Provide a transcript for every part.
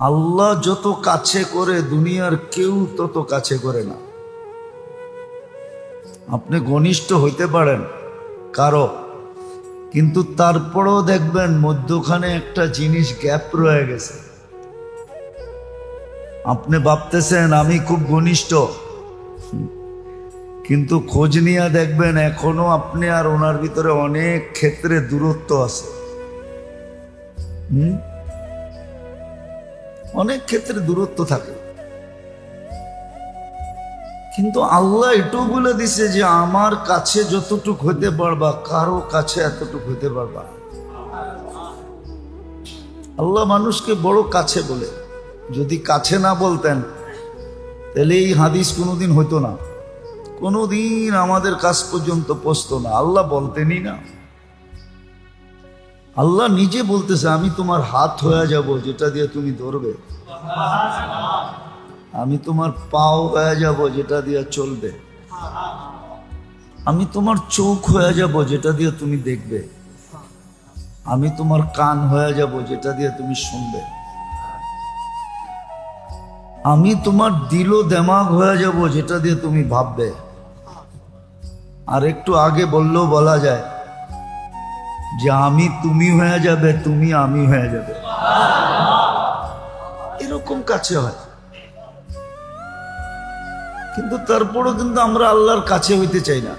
আল্লাহ যত কাছে করে দুনিয়ার কেউ তত কাছে করে না। আপনি ঘনিষ্ঠ হইতে পারেন কারো, কিন্তু তারপরেও দেখবেন মধ্যখানে একটা জিনিস গ্যাপ রয়ে গেছে। আপনি ভাবতেছেন আমি খুব ঘনিষ্ঠ, কিন্তু খোঁজ নিয়ে দেখবেন এখনো আপনি আর ওনার ভিতরে অনেক ক্ষেত্রে দূরত্ব আছে। অনেক ক্ষেত্রে দূরত্ব থাকে, কিন্তু আল্লাহ এটাও বলে দিছে যে আমার কাছে যতটুক হইতে পারবা কারো কাছে এতটুক হইতে পারবা। আল্লাহ মানুষকে বড় কাছে বলে। যদি কাছে না বলতেন তাহলে এই হাদিস কোনোদিন হইতো না, কোনোদিন আমাদের কাছ পর্যন্ত পৌঁছতো না। আল্লাহ বলতেনই না। আল্লাহ নিজে বলতেছে আমি তোমার হাত হয়ে যাব যেটা দিয়ে তুমি ধরবে, আমি তোমার পাও হয়ে যাব যেটা দিয়ে চলবে, আমি তোমার চোখ হয়ে যাব যেটা দিয়ে তুমি দেখবে, আমি তোমার কান হয়ে যাব যেটা দিয়ে তুমি শুনবে, আমি তোমার দিল দেমাগ হয়ে যাব যেটা দিয়ে তুমি ভাববে। আর একটু আগে বললেও বলা যায় যে আমি তুমি হয়ে যাবে, তুমি আমি হয়ে যাবে। এরকম কাছে হয়, কিন্তু তারপরও কিন্তু আমরা আল্লাহর কাছে হইতে চাই না।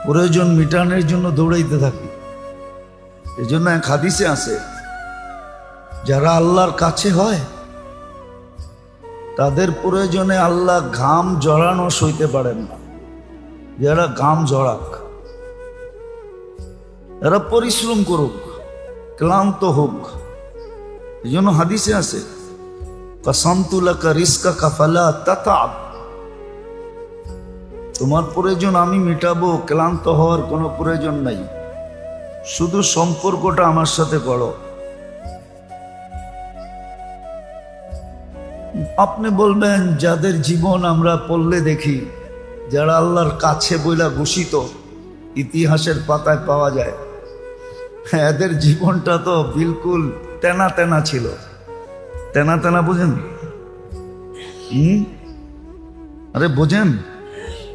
প্রয়োজন মিটানোর জন্য দৌড়াইতে থাকি। এই জন্য এক হাদিসে আছে যারা আল্লাহর কাছে হয় তাদের প্রয়োজনে আল্লাহ ঘাম জড়ানো সইতে পারেন না। যারা ঘাম জড়াক, এরা পরিশ্রম করুক, ক্লান্ত হোক। এই জন্য হাদিসে আছে কাসামতুলাকা রিজকাকা ফালা তাতাব, তোমার প্রয়োজন আমি মেটাবো, ক্লান্ত হওয়ার কোনো প্রয়োজন নাই, শুধু সম্পর্কটা আমার সাথে করো। আপনি বলবেন যাদের জীবন আমরা পড়লে দেখি, যারা আল্লাহর কাছে বইলা ঘোষিত, ইতিহাসের পাতায় পাওয়া যায়, এদের জীবনটা তো বিলকুল তেনা তেনা ছিল। তেনা তেনা বুঝেন? আরে বোঝেন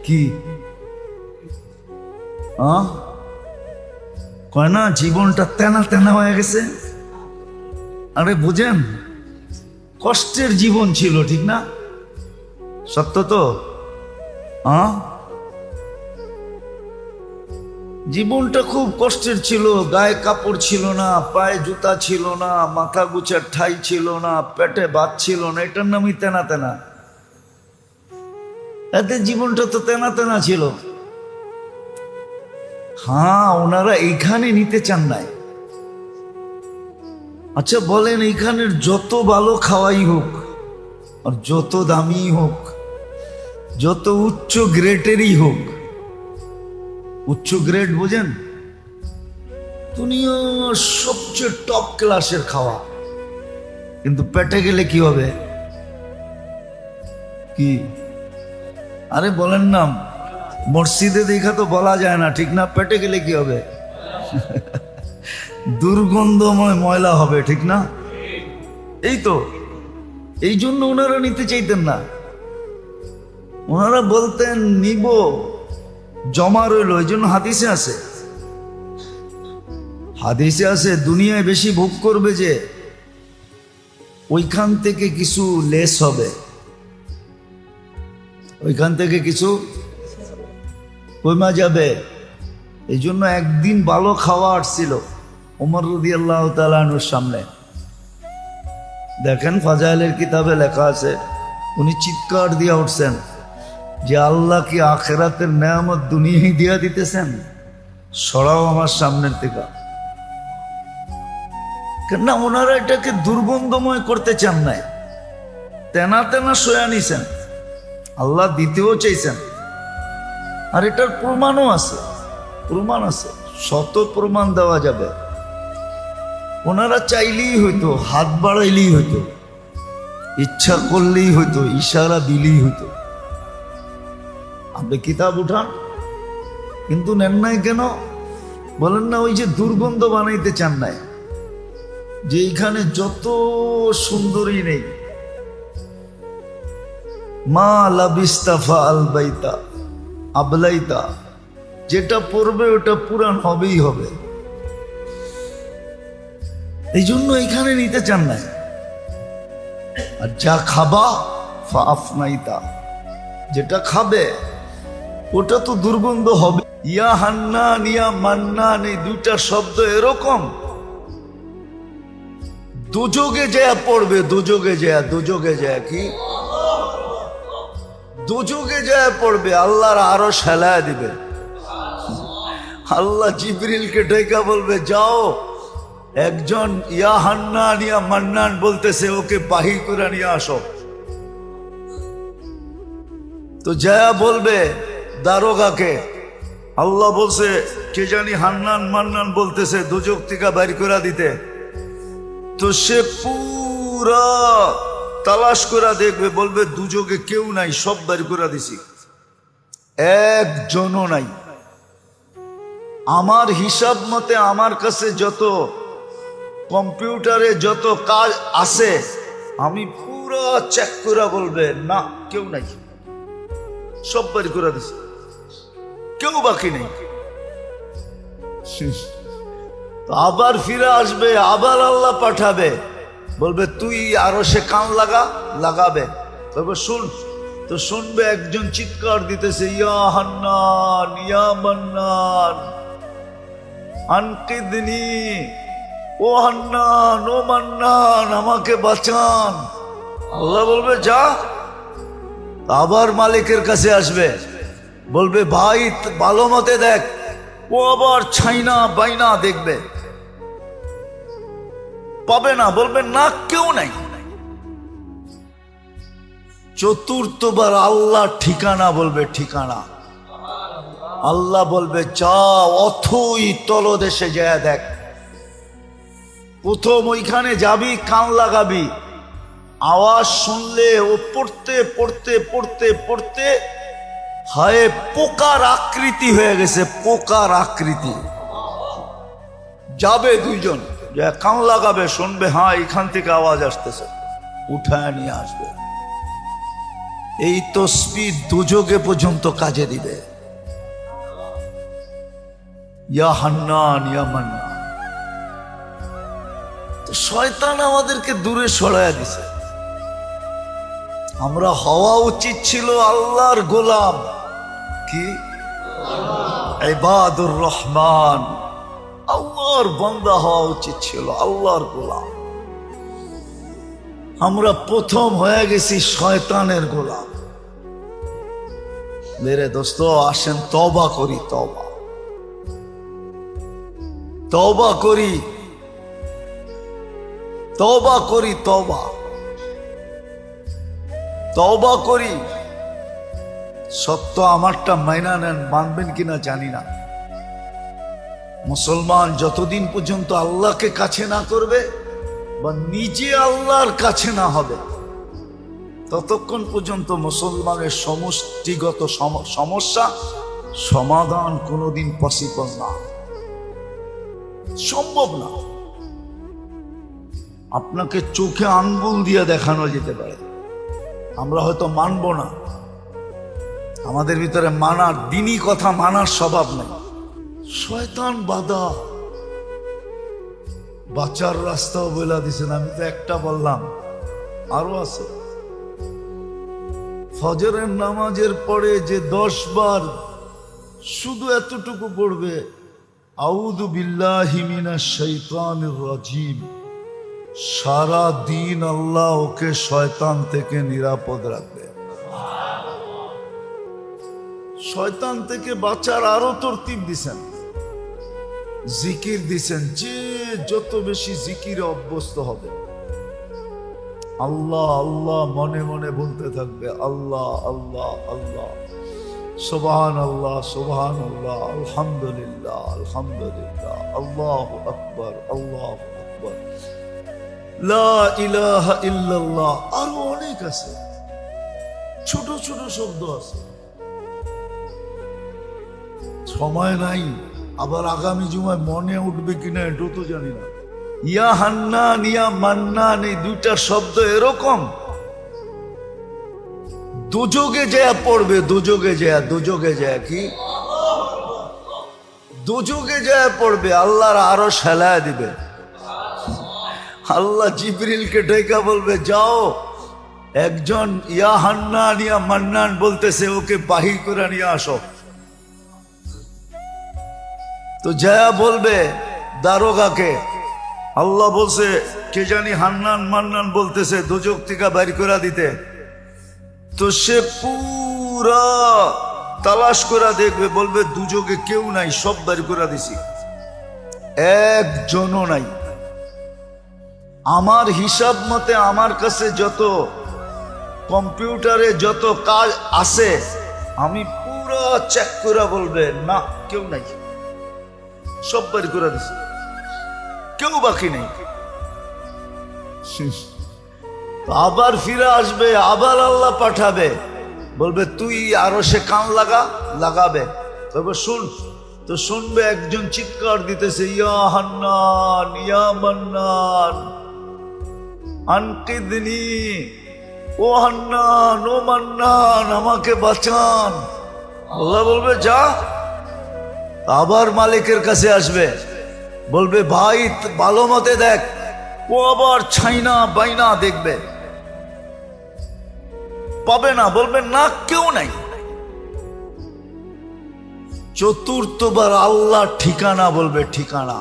কি কয় না, জীবনটা তেনা তেনা হয়ে গেছে। আরে বুঝেন, কষ্টের জীবন ছিল, ঠিক না? সত্য তো? জীবনটা খুব কষ্টের ছিল। গায়ে কাপড় ছিল না, পায়ে জুতা ছিল না, মাথা গুছার ঠাই ছিল না, পেটে ভাত ছিল না। এটার নামই তেনা তেনা। এদের জীবনটা তো তেনা তেনা ছিল। হ্যাঁ, ওনারা এইখানে নিতে চান নাই। আচ্ছা বলেন, এইখানের যত ভালো খাওয়াই হোক আর যত দামি হোক, যত উচ্চ গ্রেডেরই হোক, উচ্চ গ্রেড বোঝেন, দুনিয়ার সবচেয়ে টপ ক্লাসের খাওয়া, কিন্তু পেটে গেলে কি হবে? কি আরে বলেন না, মসজিদে দেখা তো বলা যায় না, ঠিক না? পেটে গেলে কি হবে? দুর্গন্ধময় ময়লা হবে, ঠিক না? এই তো, এই জন্য ওনারা নিতে চাইতেন না। ওনারা বলতেন নিব, জমা রইল। এই জন্য হাদিসে আছে, হাদিসে আছে দুনিয়ায় বেশি ভোগ করবে যে ওইখান থেকে কিছু লেস হবে, ওইখান থেকে কিছু কমা যাবে। এই জন্য একদিন ভালো খাওয়া আসছিল ওমর রাদিয়াল্লাহু তাআলা আনহুর সামনে। দেখেন ফাজাইলের কিতাবে লেখা আছে, উনি চিৎকার দিয়ে উঠছেন যে আল্লাহ কি আখিরাতের নেয়ামত দুনিয়ায় দিয়া দিতেছেন, সরাও আমার সামনের থেকে। কেন ওনারা এটাকে দুর্গন্ধময় করতে চান নাই, তেনা তেনা সয়া নিছেন, আল্লাহ দিতেও চাইছেন। আর এটার প্রমাণও আছে, প্রমাণ আছে, শত প্রমাণ দেওয়া যাবে। ওনারা চাইলেই হইতো, হাত বাড়াইলেই হইতো, ইচ্ছা করলেই হইতো, ইশারা দিলেই হইতো। আপনি কিতাব উঠান, কিন্তু নেন নাই কেন? বলেন না ওই যে দুর্গন্ধ বানাইতে চান নাই। যে এইখানে যত সুন্দরী নেই, মা লাবিস্তাফা আলবাইতা আবলাইতা, যেটা পড়বে ওটা পুরান হবেই হবে। এই জন্য এখানে নিতে চান না। আর যা খাবা ফা আফনাইতা, যেটা খাবে ওটা তো দুর্গন্ধ হবে। ইয়া হান্নান ইয়া মান্নান, এই দুইটা শব্দ এরকম, দুযোগে যায় পড়বে, দুযোগে যায় কি দুযোগে যায় পড়বে, আল্লাহর আরো সেলায় দিবে। আল্লাহ জিবরিলকে ডেকে বলবে, যাও একজন ইয়া হান্নান ইয়া মান্নান বলতেছে, ওকে বাহির করে নিয়ে আসো। তো যা বলবে দারোগাকে, আল্লাহ বলছে কে জানি হান্নান মান্নান বলতেছে, দুযোগ থেকে বাইর করে দিতে। তো সে পুরা তালাশ করে দেখবে, বলবে দুযোগে কেউ নাই, সব বাইর করে দিছি, একজনও নাই। আমার হিসাব মতে আমার কাছে যত কম্পিউটারে যত কাজ আছে, আমি পুরো চেক করে বলবে না কেউ নাই, সব বাইর করে দিছি, কেউ বাকি নেই। আবার ফিরে আসবে, আবার আল্লাহ পাঠাবে, বলবে তুই আরো সে কান লাগাবে, তবে শুন। তো শুনবে একজন চিৎকার দিতেছে, ইয়া হান্নান ইয়া মান্নান আনকিদনি, ও হান্নান ও মান্নান আমাকে বাঁচান। আল্লাহ বলবে যা। আবার মালিকের কাছে আসবে, বলবে ভাই ভালো মতে দেখ। ও আবার ছাইনা বাইনা দেখবে, পাবে না, বলবে না কেউ নাই। চতুর্থবার আল্লাহ ঠিকানা বলবে, ঠিকানা। আল্লাহ বলবে যা অথই তলদেশে যায় দেখ। প্রথম ওইখানে যাবি, কান লাগাবি, আওয়াজ শুনলে ও পড়তে পড়তে পড়তে পড়তে হায় পোকার আকৃতি হয়ে গেছে, পোকার আকৃতি। যাবে দুইজন, যে কান লাগাবে, শুনবে হ্যাঁ এখান থেকে আওয়াজ আসতেছে, উঠায় নিয়ে আসবে। এই তসবিহ দুযোগে পর্যন্ত কাজে দিবে। ইয়া হান্নান ইয়া মান্নান। তো শয়তান আমাদেরকে দূরে সরাইয়া দিছে। আমরা হওয়া উচিত ছিল আল্লাহর গোলাম, কি ইবাদুর রহমান, আল্লাহর বান্দা হওয়া উচিত ছিল, আল্লাহর গোলাম। আমরা প্রথম হয়ে গেছি শয়তানের গোলাম। মেরে দোস্ত আসেন তওবা করি, তওবা তওবা করি, তওবা করি, তওবা তওবা করি। সত্য আমারটা মাইনা নেন, মানবেন কিনা জানি না। মুসলমান যতদিন পর্যন্ত আল্লাহকে কাছে না করবে বা নিজে আল্লাহর কাছে না হবে, ততক্ষণ পর্যন্ত মুসলমানের সমষ্টিগত সমস্যা সমাধান কোনোদিন পসিবল না, সম্ভব না। আপনাকে চোখে আঙ্গুল দিয়ে দেখানো যেতে পারে, আমরা হয়তো মানব না, আমাদের ভিতরে মানার, দিনই কথা মানার স্বভাব নেই। শয়তান বাধা, বাঁচার রাস্তাও বলে দিছেন। আমি তো একটা বললাম, আরো আছে। ফজরের নামাজের পরে যে 10 বার শুধু এতটুকু পড়বে, আউযু বিল্লাহি মিনাশ শাইতানির রাজিম, সারা দিন আল্লাহ ওকে শয়তান থেকে নিরাপদ রাখবে। শয়তান থেকে বাঁচার আরো তরতিব দিছেন, জিকির দিছেন। যে যত বেশি জিকিরে অভ্যস্ত হবে, আল্লাহ আল্লাহ মনে মনে বলতে থাকবে, আল্লাহ আল্লাহ আল্লাহ, সুবহানাল্লাহ সুবহানাল্লাহ, আলহামদুলিল্লাহ আলহামদুলিল্লাহ, আল্লাহু আকবার আল্লাহু আকবার, লা ইলাহা ইল্লাল্লাহ। আরো অনেক আছে, ছোট ছোট শব্দ আছে। সময় নাই, আবার আগামী জুমায় মনে উঠবে কিনা এটাও তো জানি না। ইয়া হান্নান ইয়া মান্নান, এই দুইটা শব্দ এরকম দুযোগে যায় পড়বে, দুযোগে যায় কি দুযোগে যায় পড়বে, আল্লাহর আরো সেলায় দিবে। আল্লাহ জিবরিলকে ডেকে বলবে, যাও একজন ইয়া হান্নান ইয়া মান্নান বলতেছে, ওকে বাহির করে নিয়ে আসো। তো যায়া বলবে দারোগাকে, আল্লাহ বলছে কে জানি হান্নান মান্নান বলতেছে, দুযোগ থেকে বাইর করে দিতে। তো সে পুরা তালাশ করে দেখবে, বলবে দুযোগে কেউ নাই, সব বাইর করে দিছি, একজনও নাই। আমার হিসাব মতে আমার কাছে যত কম্পিউটারে যত কাজ আছে, আমি পুরো চেক করে বলবে না কেউ নাই, সব বাইর করে দিছি, কেউ বাকি নেই। আবার ফিরে আসবে, আবার আল্লাহ পাঠাবে, বলবে তুই আরো সে কান লাগাবে, তবে শুন। তো শুনবে একজন চিৎকার দিতেছে, ইয়া হান্নান ইয়া মান্নান আনকিদনি, ও হান্নান ও মান্নান আমাকে বাঁচান। আল্লাহ বলবে যা। আবার মালিকের কাছে আসবে, বলবে ভাই ভালো মতে দেখ। ও আবার ছাইনা বাইনা দেখবে, পাবে না, বলবে না কেউ নাই। চতুর্থবার আল্লাহ ঠিকানা বলবে, ঠিকানা।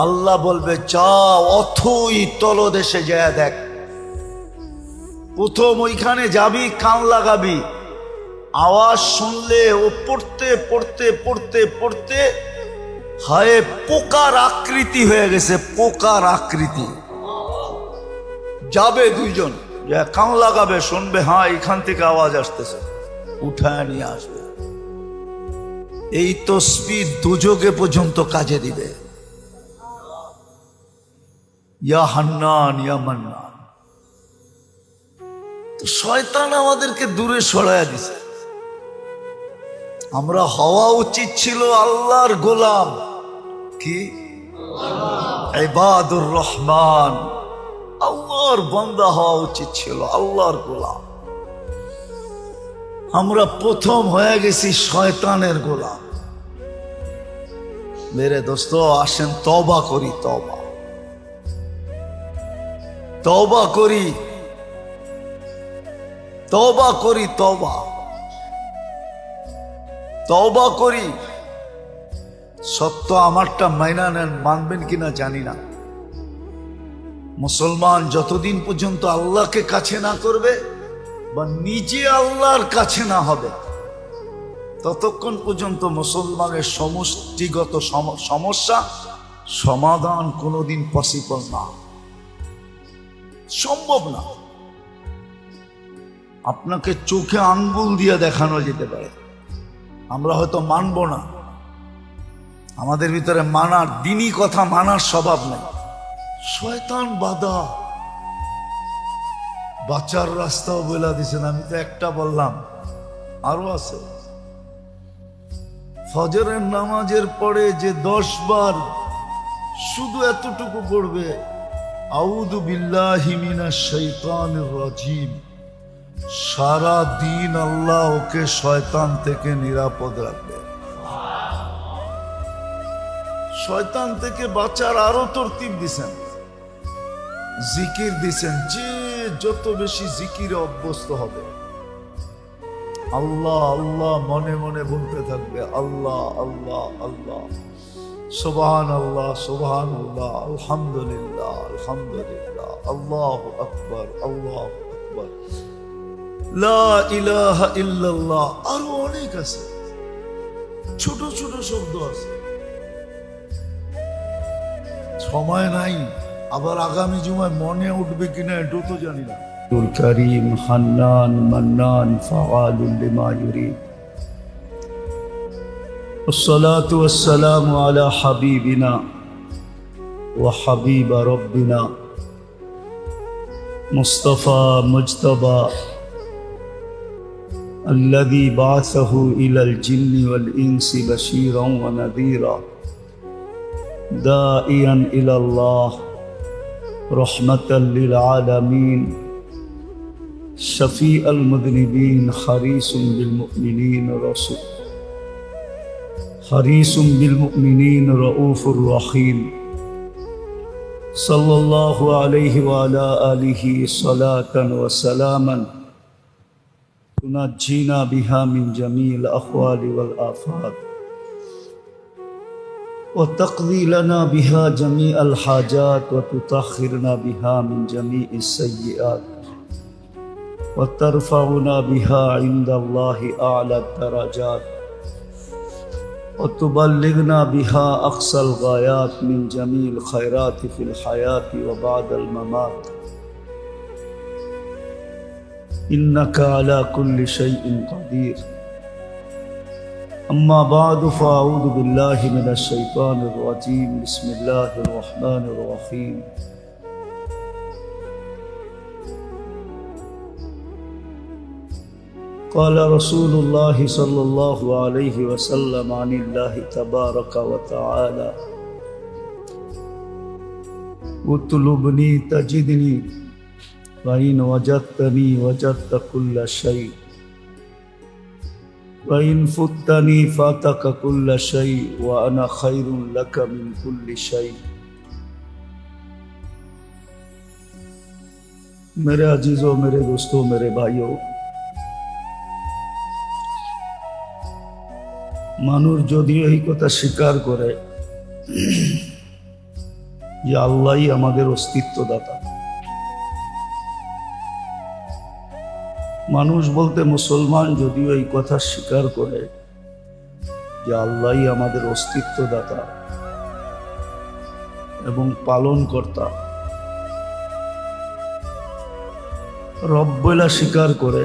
আল্লাহ বলবে যা অথই তলদেশে যায় দেখ। প্রথম ওইখানে যাবি, কান লাগাবি, আওয়াজ শুনলে ও পড়তে পড়তে পড়তে পড়তে হায় পোকার আকৃতি হয়ে গেছে, পোকার আকৃতি। যাবে দুইজন, কান লাগাবে, শুনবে হ্যাঁ এখান থেকে আওয়াজ আসতেছে, উঠায় নিয়ে আসবে। এই তসবিহ দুযোগে পর্যন্ত কাজে দিবে। ইয়া হান্নান ইয়া মান্নান। তো শয়তান আমাদেরকে দূরে সরাইয়া দিছে। আমরা হওয়া উচিত ছিল আল্লাহর গোলাম, কি ইবাদুর রহমান, আল্লাহর বান্দা হওয়া উচিত ছিল, আল্লাহর গোলাম। আমরা প্রথম হয়ে গেছি শয়তানের গোলাম। মেরে দোস্ত আসেন তওবা করি, তওবা তওবা করি, তওবা করি, তওবা তওবা করি। সত্য আমারটা মাইনা নেন, মানবেন কিনা জানি না। মুসলমান যতদিন পর্যন্ত আল্লাহকে কাছে না করবে বা নিজে আল্লাহর কাছে না হবে, ততক্ষণ পর্যন্ত মুসলমানের সমষ্টিগত সমস্যা সমাধান কোনোদিন পসিবল না, সম্ভব না। আপনাকে চোখে আঙ্গুল দিয়ে দেখানো যেতে পারে, আমরা হয়তো মানব না, আমাদের ভিতরে মানার, দিনই কথা মানার স্বভাব নেই। শয়তান বাধা, বাঁচার রাস্তাও বলে দিছেন। আমি তো একটা বললাম, আরো আছে। ফজরের নামাজের পরে যে 10 বার শুধু এতটুকু পড়বে, আউযু বিল্লাহি মিনাশ শাইতানির রাজিম, সারা দিন আল্লাহ ওকে শয়তান থেকে নিরাপদ রাখবে। শয়তান থেকে বাঁচার আরো তরতিব দিছেন, জিকির দিছেন। যে যত বেশি জিকিরে অভ্যস্ত হবে, আল্লাহ আল্লাহ মনে মনে বলতে থাকবে, আল্লাহ আল্লাহ আল্লাহ, সুবহানাল্লাহ সুবহানাল্লাহ, আলহামদুলিল্লাহ আলহামদুলিল্লাহ, আল্লাহু আকবার আল্লাহু আকবার, লা ইলাহা ইল্লাল্লাহ। আরো অনেক আছে, ছোট ছোট শব্দ আছে, সময় নাই। আবার আগামী জুমায় মনে উঠবে কিনা এটাও তো জানি না। করিম হান্নান মান্নান ফাআলুল লিমা ইউরিদ। والصلاة والسلام على حبيبنا وحبيب ربنا مصطفى مجتبى الذي بعثه إلى الجن والإنس بشيرا ونذيرا داعيا إلى الله رحمة للعالمين شفيع المذنبين حريص بالمؤمنين رؤوف رحيم صلى الله عليه وعلى آله صلاة وسلاما تنجينا بها من جميع الأحوال والآفات وتقضي لنا بها جميع الحاجات وتطهرنا بها من جميع السيئات وترفعنا بها عند الله أعلى الدرجات وتبلغنا بها أقصى الغايات من جميع الخيرات في الحياة وبعد الممات إنك على كل شيء قدير أما بعد فأعوذ بالله من الشيطان الرجيم بسم الله الرحمن الرحيم قال رسول الله صلى الله عليه وسلم عن الله تبارك وتعالى اطلبني تجدني فإن وجدتني وجدت كل شيء وإن فتني فاتك كل شيء وأنا خير لك من كل شيء मेरे अजीजों, मेरे दोस्तों, मेरे भाइयों, মানুষ যদিও এই কথা স্বীকার করে যে আল্লাহই আমাদের অস্তিত্বদাতা, মানুষ বলতে মুসলমান যদিও এই কথা স্বীকার করে যে আল্লাহই আমাদের অস্তিত্বদাতা এবং পালনকর্তা, রব বলে স্বীকার করে,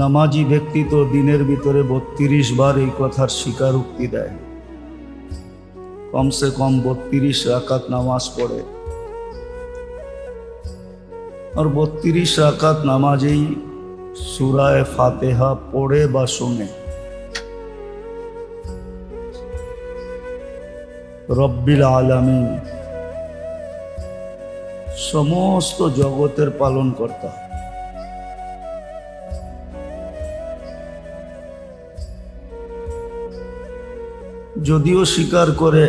নামাজি ব্যক্তি তো দিনের ভিতরে ৩২ বার এই কথার স্বীকারোক্তি দেয়, কমসে কম ৩২ রাকাত নামাজ পড়ে, আর ৩২ রাকাত নামাজেই সূরায়ে ফাতিহা পড়ে বা শোনে। রব্বিল আলামিন, সমস্ত জগতের পালনকর্তা, যদিও স্বীকার করে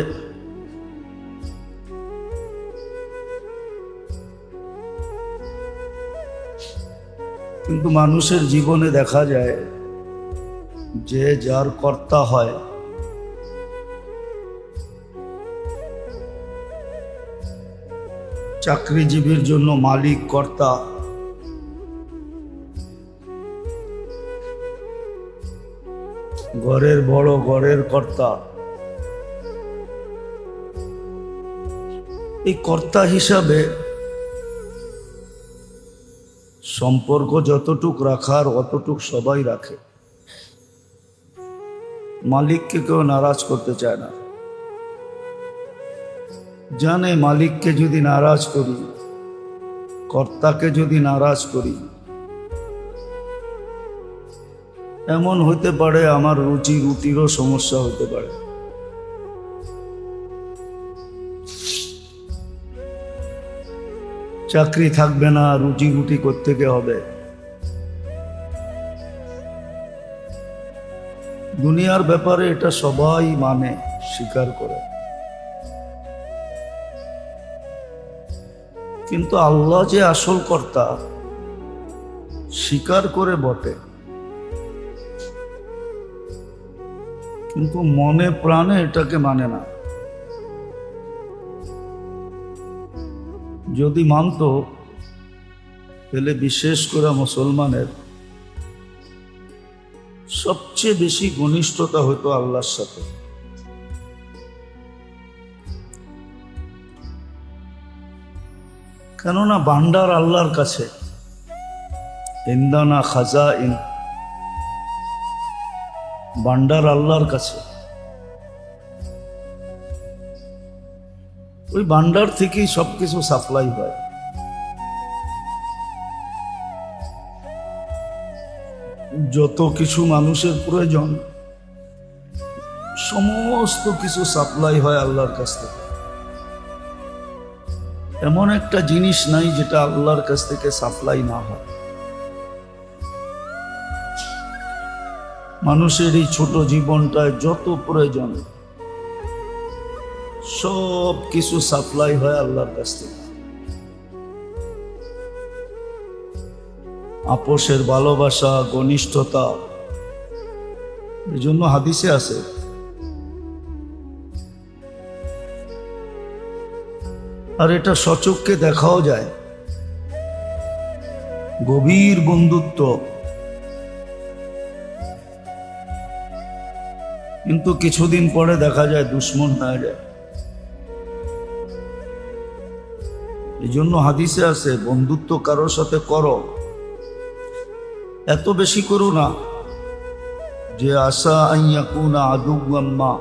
কিন্তু মানুষের জীবনে দেখা যায় যে যার কর্তা হয় চাকরিজীবীর জন্য মালিক কর্তা, ঘরের বড় ঘরের কর্তা, এই কর্তা হিসাবে সম্পর্ক যতটুক রাখার অতটুক সবাই রাখে, মালিককে কেউ নারাজ করতে চায় না, জানে মালিককে যদি নারাজ করি, কর্তাকে যদি নারাজ করি, এমন হইতে পারে আমার রুচি রুটিরও সমস্যা হতে পারে। চাকরি থাকবে না, রুজি রুটি করতে হবে। দুনিয়ার ব্যাপারে এটা সবাই মানে, স্বীকার করে, কিন্তু আল্লাহ যে আসল কর্তা স্বীকার করে বটে, কিন্তু মনে প্রাণে এটাকে মানে না। যদি মানত তাহলে বিশেষ করে মুসলমানের সবচেয়ে বেশি ঘনিষ্ঠতা হতো আল্লাহর সাথে। কেননা ভান্ডার আল্লাহর কাছে, ইন্দানা খাজাইন, ভান্ডার আল্লাহর কাছে। ওই ভান্ডার থেকেই সবকিছু সাপ্লাই হয়। যত কিছু মানুষের প্রয়োজন সমস্ত কিছু সাপ্লাই হয় আল্লাহর কাছ থেকে। এমন একটা জিনিস নাই যেটা আল্লাহর কাছ থেকে সাপ্লাই না হয়। মানুষের এই ছোট জীবনটায় যত প্রয়োজন সব কিছু সাপ্লাই হয় আল্লাহর কাছ থেকে। আপোষের ভালোবাসা, ঘনিষ্ঠতা, এই জন্য হাদিসে আছে আর এটা সচক্ষে দেখাও যায়, গভীর বন্ধুত্ব কিন্তু কিছুদিন পরে দেখা যায় দুশ্মন হয়ে যায়। এই জন্য হাদিসে আছে বন্ধুত্ব কারোর সাথে করো, এত বেশি করো না যে আশা আইয়াকুনা আদুওয়াম মা,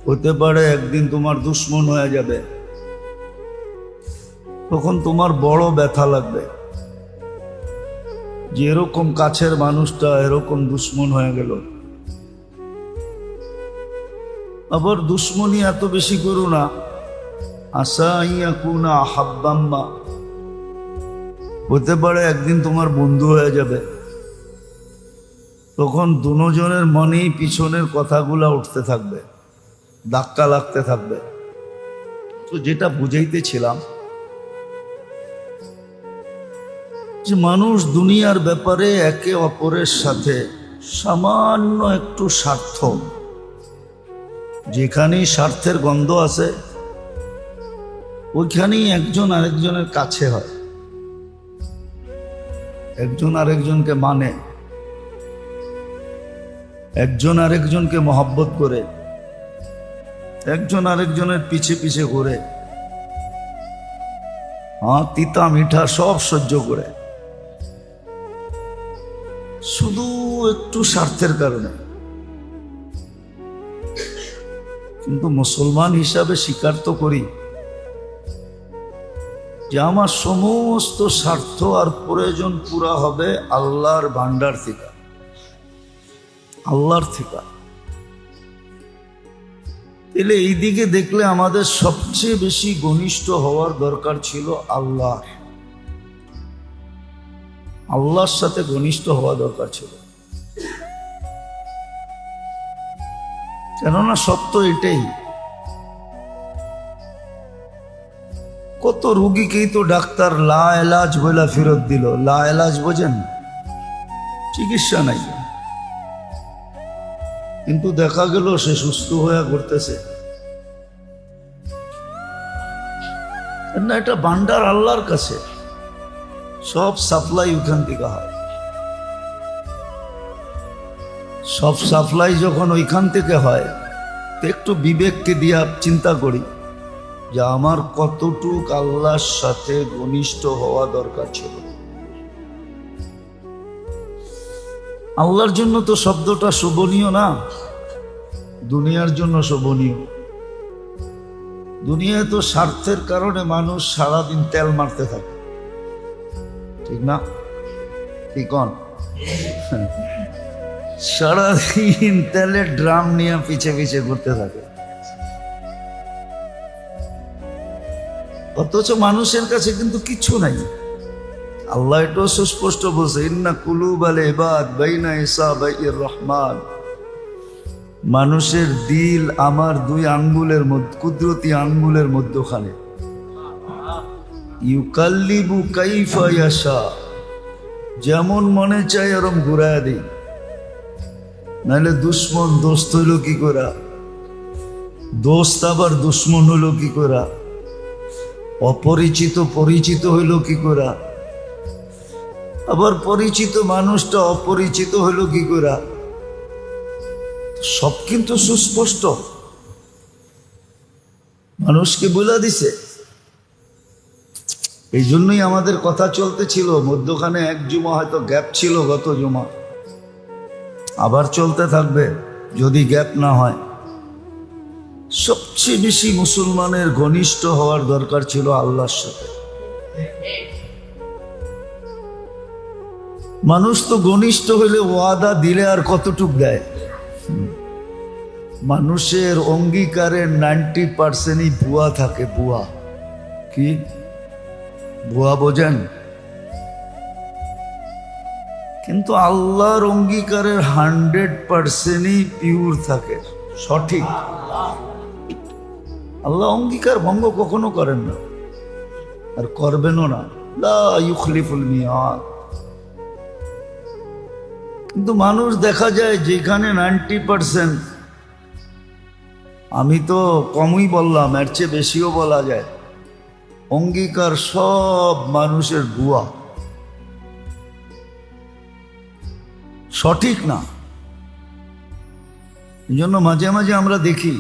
হতে পারে একদিন তোমার দুশ্মন হয়ে যাবে, তখন তোমার বড় ব্যথা লাগবে যে এরকম কাছের মানুষটা এরকম দুশ্মন হয়ে গেল। আবার দুশ্মনী এত বেশি করো না, আশা আইয়াকুনা আহাব্বাম মা, হতে পারে একদিন তোমার বন্ধু হয়ে যাবে, তখন দুজনের মনেই পিছনের কথাগুলা উঠতে থাকবে, ধাক্কা লাগতে থাকবে। তো যেটা বুঝাইতেছিলাম যে মানুষ দুনিয়ার ব্যাপারে একে অপরের সাথে সামান্য একটু স্বার্থ, যেখানেই স্বার্থের গন্ধ আছে ওইখানেই একজন আরেকজনের কাছে হয়, একজন আরেকজনকে মানে, একজন আরেকজনকে মহব্বত করে, একজন আরেকজনের পিছে পিছে ঘুরে, তিতা মিঠা সব সহ্য করে, শুধু একটু স্বার্থের কারণে। কিন্তু মুসলমান হিসাবে স্বীকার তো করি যে আমার সমস্ত স্বার্থ আর প্রয়োজন পুরা হবে আল্লাহর ভান্ডার থেকে, আল্লাহর থেকে। তাহলে এই দিকে দেখলে আমাদের সবচেয়ে বেশি ঘনিষ্ঠ হওয়ার দরকার ছিল আল্লাহর, আল্লাহর সাথে ঘনিষ্ঠ হওয়া দরকার ছিল। কেননা সত্য এটাই, কত রুগীকেই তো ডাক্তার লা এলাজ বলে ফেরত দিল। লা এলাজ বোঝেন? চিকিৎসা নাই, কিন্তু দেখা গেল সে সুস্থ হয়ে ঘুরতেছে। না, এটা ভান্ডার আল্লাহর কাছে, সব সাপ্লাই ওখান থেকে হয়। সব সাপ্লাই যখন ওইখান থেকে হয় তো একটু বিবেককে দিয়া চিন্তা করি যে আমার কতটুক আল্লাহর সাথে ঘনিষ্ঠ হওয়া দরকার ছিল। আল্লাহর জন্য তো শব্দটা শোভনীয় না, দুনিয়ার জন্য শোভনীয়। দুনিয়ায় তো স্বার্থের কারণে মানুষ সারাদিন তেল মারতে থাকে, ঠিক না? ঠিক, সারাদিন তেলের ড্রাম নিয়ে পিছে পিছে ঘুরতে থাকে, অথচ মানুষের কাছে কিন্তু কিছু নাই। আল্লাহ এটাও সুস্পষ্ট বলছে, ইন্না কুলুবাল ইবাদ বাইনা ইসাবাইর রহমান, মানুষের দিল আমার দুই আঙ্গুলের মধ্যে, কুদরতি আঙ্গুলের মধ্যখানে। ইউকাল্লিবু কাইফা ইয়াশা, যেমন মনে চাই এরম ঘুরায় দিই। নাহলে দুশ্মন দোস্ত হইল কি করা, দোস্ত আবার দুশ্মন হইল কি করা, অপরিচিত পরিচিত হইল কি করা, আবার পরিচিত মানুষটা অপরিচিত হইল কি করা। সব কিন্তু সুস্পষ্ট, মানুষকে বলে দিছে। এই জন্যই আমাদের কথা চলতেছিল, মধ্যখানে এক জুমা হয়তো গ্যাপ ছিল, গত জুমা আবার চলতে থাকবে যদি গ্যাপ না হয়। সবচেয়ে বেশি মুসলমানের ঘনিষ্ঠ হওয়ার দরকার ছিল আল্লাহর সাথে। মানুষ তো ঘনিষ্ঠ হইলে ওয়াদা দিলে আর কতটুক দেয়, মানুষের অঙ্গীকারের 90%ই ভুয়া থাকে। ভুয়া কি? ভুয়া বোঝেন? কিন্তু আল্লাহর অঙ্গীকারের 100%ই পিওর থাকে, সঠিক। আল্লাহ অঙ্গীকার ভঙ্গ কখনো করেন না, আর করবেনও না। লা ইউখলিফুল মিয়াদ। কিন্তু মানুষ দেখা যায় যেখানে 90%, আমি তো কমই বললাম, এর চেয়ে বেশিও বলা যায়, অঙ্গীকার সব মানুষের ভুয়া, সঠিক না। এই জন্য মাঝে মাঝে আমরা দেখি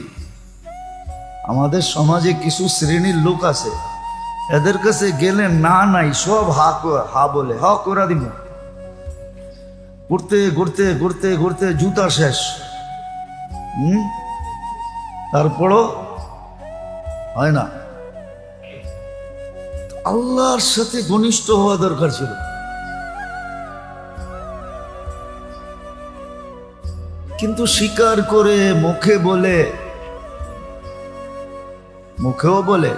আমাদের সমাজে কিছু শ্রেণীর লোক আছে, এদের কাছে গেলে না নাই সব হা বলে, হা করা দিব। ঘুরতে ঘুরতে ঘুরতে ঘুরতে জুতা শেষ। তারপরও হয় না। আল্লাহর সাথে ঘনিষ্ঠ হওয়া দরকার ছিল। কিন্তু স্বীকার করে মুখে বলে, মুখেও বলে,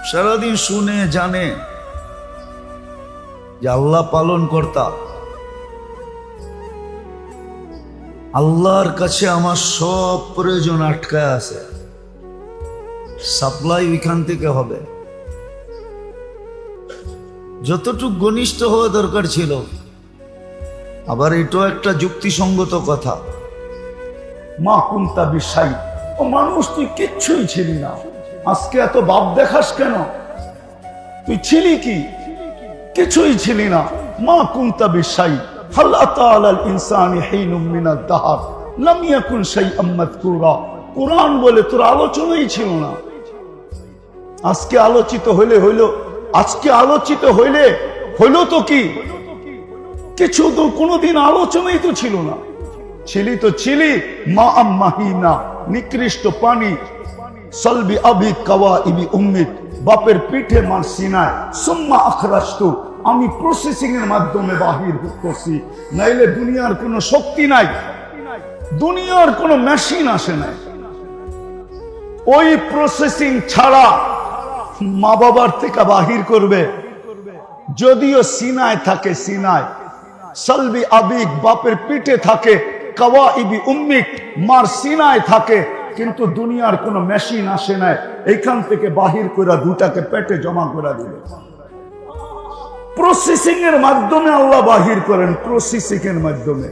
সারাদিন শুনে জানে যে আল্লাহ পালন কর্তা, আল্লাহর কাছে আমার সব প্রয়োজন আটকায় আছে, সাপ্লাই ওইখান থেকে হবে। যতটুক ঘনিষ্ঠ হওয়া দরকার ছিল। আবার এটাও একটা যুক্তিসঙ্গত কথা, মা কুন্তা বিশাই, ও মানুষ তুই কিচ্ছুই ছিলি না, আজকে এত ভাব দেখাস কেন? তুই ছিলি কি? কিছুই ছিলি না। মা কুন্তা বিশাই, হাল আতা আলাল ইনসানি হিনুম মিনাদ দাহর লাম ইয়াকুন শাইআম মাযকুরা। কুরআন বলে তোর আলোচনাই ছিল না। আজকে আলোচিত হইলে হইল, আজকে আলোচিত হইলে হইল তো কি? কিছু তো কোনোদিন আলোচনাই তো ছিল না। ছিলি তো ছিলি মা আম্মাহিনা, নিকৃষ্ট পানি, সলবি আবি কাওয়া ইবি উম্মিত, বাপের পিঠে মার সিনায়, সুম্মা আখরাজতু, আমি প্রসেসিং এর মাধ্যমে বাহির করছি। নাইলে দুনিয়ার কোনো শক্তি নাই, দুনিয়ার কোনো মেশিন আসে নাই। ওই প্রসেসিং ছাড়া মা বাবার থেকে বাহির করবে। যদিও সিনায় থাকে, সিনায় সলবি আবিক, বাপের পিঠে থাকে, কাওয়া ইবি উম্মিক, মার সিনায় থাকে, কিন্তু দুনিয়ার কোনো মেশিন আসে নাই এইখান থেকে বাহির করে দুটাকে পেটে জমা করে দিবে। প্রসেসিং এর মাধ্যমে আল্লাহ বাহির করেন, প্রসেসিং এর মাধ্যমে।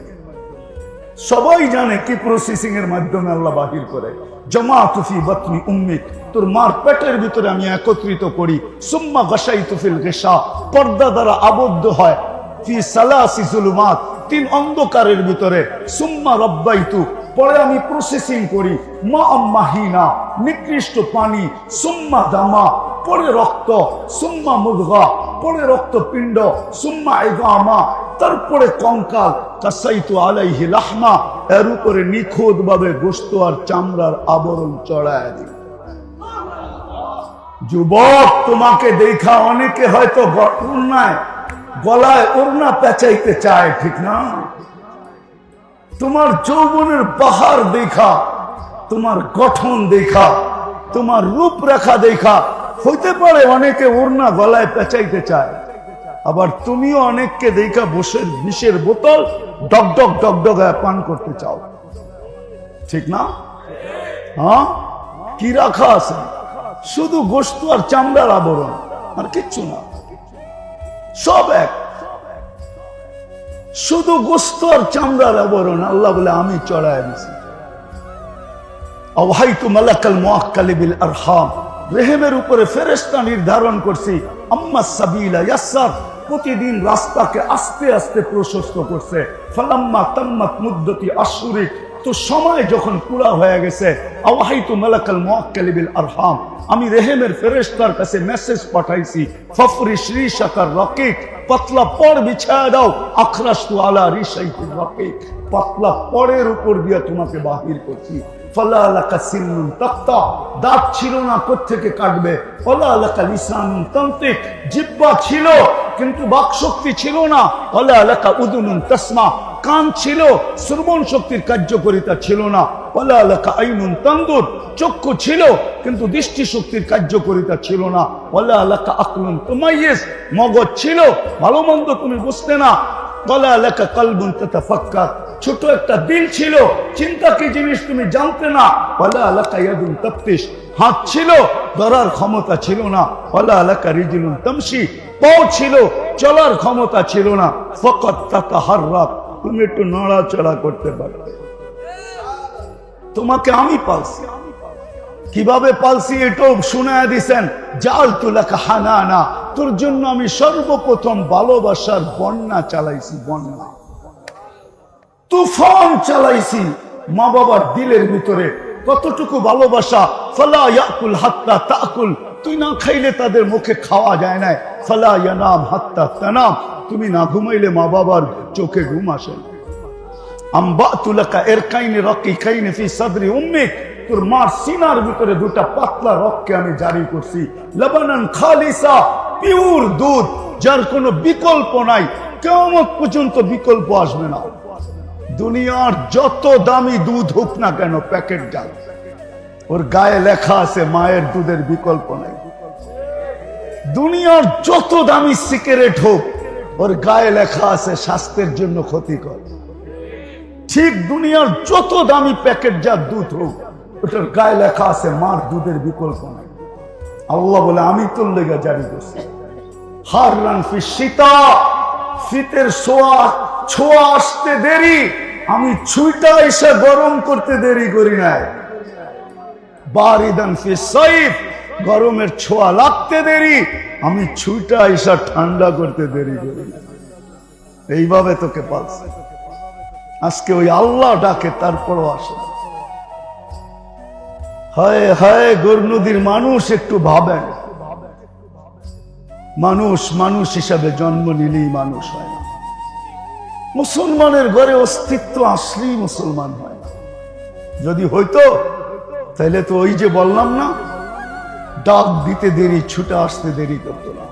সবাই জানে কি প্রসেসিং এর মাধ্যমে আল্লাহ বাহির করে। জামাতু ফি বাতনি উম্মিক, তোর মার পেটের ভিতরে আমি একত্রিত করি। সুম্মা গাশাইতু ফিল গিশা, পর্দা দ্বারা আবদ্ধ হয়। ফি সালাসি যুলুমাত, তিন অন্ধকারের ভিতরে। সুম্মা রাব্বাইতু, পরে আমি প্রসেসিং করি। মা আম্মাহিনা, নিকৃষ্ট পানি। সুম্মা দামা, পরে রক্ত। সুম্মা মুদগা, পরে রক্তপিণ্ড। সুম্মা ইদামা, তারপরে কঙ্কাল। কাসাইতু আলাইহি লাহমা, এর উপরে নিখুঁত ভাবে গোশত আর চামড়ার আবরণ চড়ায় দিই। যুবক, তোমাকে দেখা অনেকে হয়তো গলায় ওড়না পেঁচাইতে চায়, ঠিক না? তোমার যৌবনের বাহার দেখা, তোমার গঠন দেখা, তোমার রূপরেখা দেখা হইতে পারে অনেকে ওড়না গলায় পেঁচাইতে চায়। আবার তুমিও অনেককে দেখা বসে বিষের বোতল ডগডগ ডগডগায় পান করতে চাও, ঠিক না? হ্যাঁ, কি রাখা আছে? শুধু গোশত আর চামড়ার আবরণ, আর কিচ্ছু না। সব এক, শুধু গোশত আর চামড়ার আবরণ। আল্লাহ বলে আমি চড়ায় দিছি। আওহাইতু মালাকাল মুআক্কালি বিল আরহাম, রেহেমের উপরে ফেরেশতা নির্ধারণ করছি। আম্মা সাবিলা ইয়াসসার, প্রতিদিন রাস্তাকে আস্তে আস্তে প্রশস্ত করছে। ফালাম্মা তাম্মাত মুদ্দতি আশহুরিক, তো সময় যখন পুরা হয়ে গেছে। আওহাইতু মালাকাল মুআক্কালি বিল আরহাম, আমি রেহেমের ফেরেশতার কাছে মেসেজ পাঠাইছি। ফাফরিশ রিশাকার রাকিক, পাতলা পড় বিছায়া দাও। আখরাজতু আলা রিশাইতির রাকিক, পাতলা পড়ের উপর দিয়ে তোমাকে বাহির করছি। ফালা লাকা সিন্নুন তাক্তা, দাঁত ছিল না, কোত্থেকে কাটবে। ফালা লাকা লিসানুন তানতিক, জিহ্বা ছিল কিন্তু বাকশক্তি ছিল না। ফালা লাকা উদুনুন তাসমা, কান ছিল, শ্রবণ শক্তির কার্যকারিতা ছিল না। ওয়ালা লাকা আইনুন তানদুর, চক্ষু ছিল কিন্তু দৃষ্টিশক্তির কার্যকারিতা ছিল না। ওয়ালা লাকা আকলুন তুমাইয়িজ, মগজ ছিল, ভালো মন্দ তুমি বুঝতে না। ওয়ালা লাকা কলবুন তাতাফাক্কার, ছোট একটা দিল ছিল, চিন্তা কি জিনিস তুমি জানতে না। ওয়ালা লাকা ইয়াদুন তাফতিশ, হাত ছিল, ধরার ক্ষমতা ছিল না। ওয়ালা লাকা রিজলুন তামশি, পাও ছিল, চলার ক্ষমতা ছিল না। ফাকাত তাতাহাররাক, তুমি একটু নড়াচড়া করতে পারবে। তোমাকে আমি পালছি, কিভাবে পালছি এটাও শুনায়া দিছেন। জাআলতু লাকা হানানা, তোর জন্য আমি সর্বপ্রথম ভালোবাসার বন্যা চালাইছি, বন্যা, তুফান চালাইছি মা বাবার দিলের ভিতরে। কতটুকু ভালোবাসা, ফালা ইয়াকুল হাত্তা তাকুল, তুই না খাইলে তাদের মুখে খাওয়া যায় না। ফালা ইয়ানাম হাত্তা তানাম, তুমি না ঘুমাইলে মা বাবার চোখে ঘুম আসে না। আম্বাতু লাকা ইরকাইনি রাকিকাইনি ফি সাদরি উম্মিক, তোর মার সিনার ভিতরে দুটা পাতলা রককে আমি জারি করছি। লবনান খালিসা, পিওর দুধ, যার কোনো বিকল্প নাই, কিয়ামত পর্যন্ত বিকল্প আসবে না। দুনিয়ার যত দামি দুধ হোক না কেন, প্যাকেট জাল, ওর গায়ে লেখা আছে মায়ের দুধের বিকল্প নাই। দুনিয়ার যত দামি সিগারেট হোক, ওর গায়ে লেখা আছে স্বাস্থ্যের জন্য ক্ষতিকর। ঠিক দুনিয়ার যত দামি প্যাকেট জাত দুধ হোক, ওটার গায়ে লেখা আছে মার দুধের বিকল্প নাই। আল্লাহ বলে আমি তোর লেগে জারি করছি। হাররান ফি শীতা, শীতের ছোঁয়া আসতে দেরি, আমি ছুঁইটা এসে গরম করতে দেরি করি নাই। বারিদান ফি সাইফ, গরমের ছোঁয়া লাগতে দেরি, আমি ছুঁইটা এসে ঠান্ডা করতে দেরি করি না। এইভাবে তোকে পালছে। আজকে ওই আল্লাহ ডাকে, তারপরও আসে। হায় হায়, গোর নদীর মানুষ একটু ভাবেন, মানুষ মানুষ হিসাবে জন্ম নিলেই মানুষ হয় না। মুসলমানের ঘরে অস্তিত্ব আসলেই মুসলমান হয় না। যদি হইতো তাহলে তো ওই যে বললাম না, ডাক দিতে দেরি, ছুটে আসতে দেরি করতো না।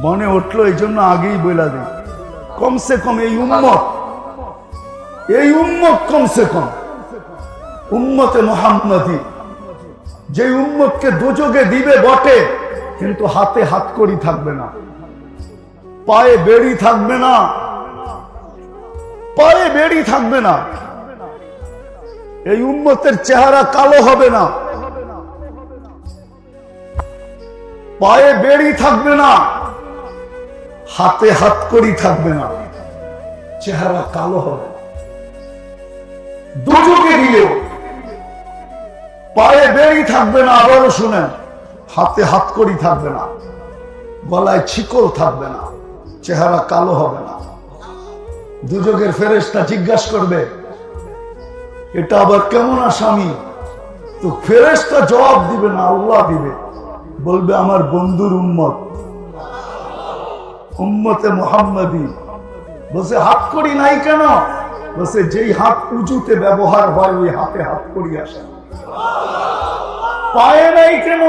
মনে উঠলো এই জন্য আগেই বলে দিই, কমসে কম এই উম্মত কমসে কম উম্মতে মুহাম্মাদি, যে উম্মতকে দোজখে দিবে বটে, কিন্তু হাতে হাতকড়ি থাকবে না, পায়ে বেড়ি থাকবে না, পায়ে বেড়ি থাকবে না। এই উম্মতের চেহারা কালো হবে না, পায়ে বেড়ি থাকবে না, হাতে হাতকড়ি থাকবে না, চেহারা কালো হবে। দোজখে দিলেও পায়ে বেড়ি থাকবে না, আবারও শুনেন, হাতে হাতকড়ি থাকবে না, গলায় ছিকল থাকবে না, চেহারা কালো হবে না। দুজকের ফেরেশতা জিজ্ঞাসা করবে, এটা আবার কেমন আসামি? তো ফেরেশতা জবাব দিবে না, আল্লাহ দিবে। বলবে আমার বন্ধুর উম্মত, উম্মতে মুহাম্মাদি। বলছে হাতকড়ি নাই কেন? বলছে যেই হাত উঁচুতে ব্যবহার হয় ওই হাতে হাতকড়ি আসে। পায়ে নাই কেন?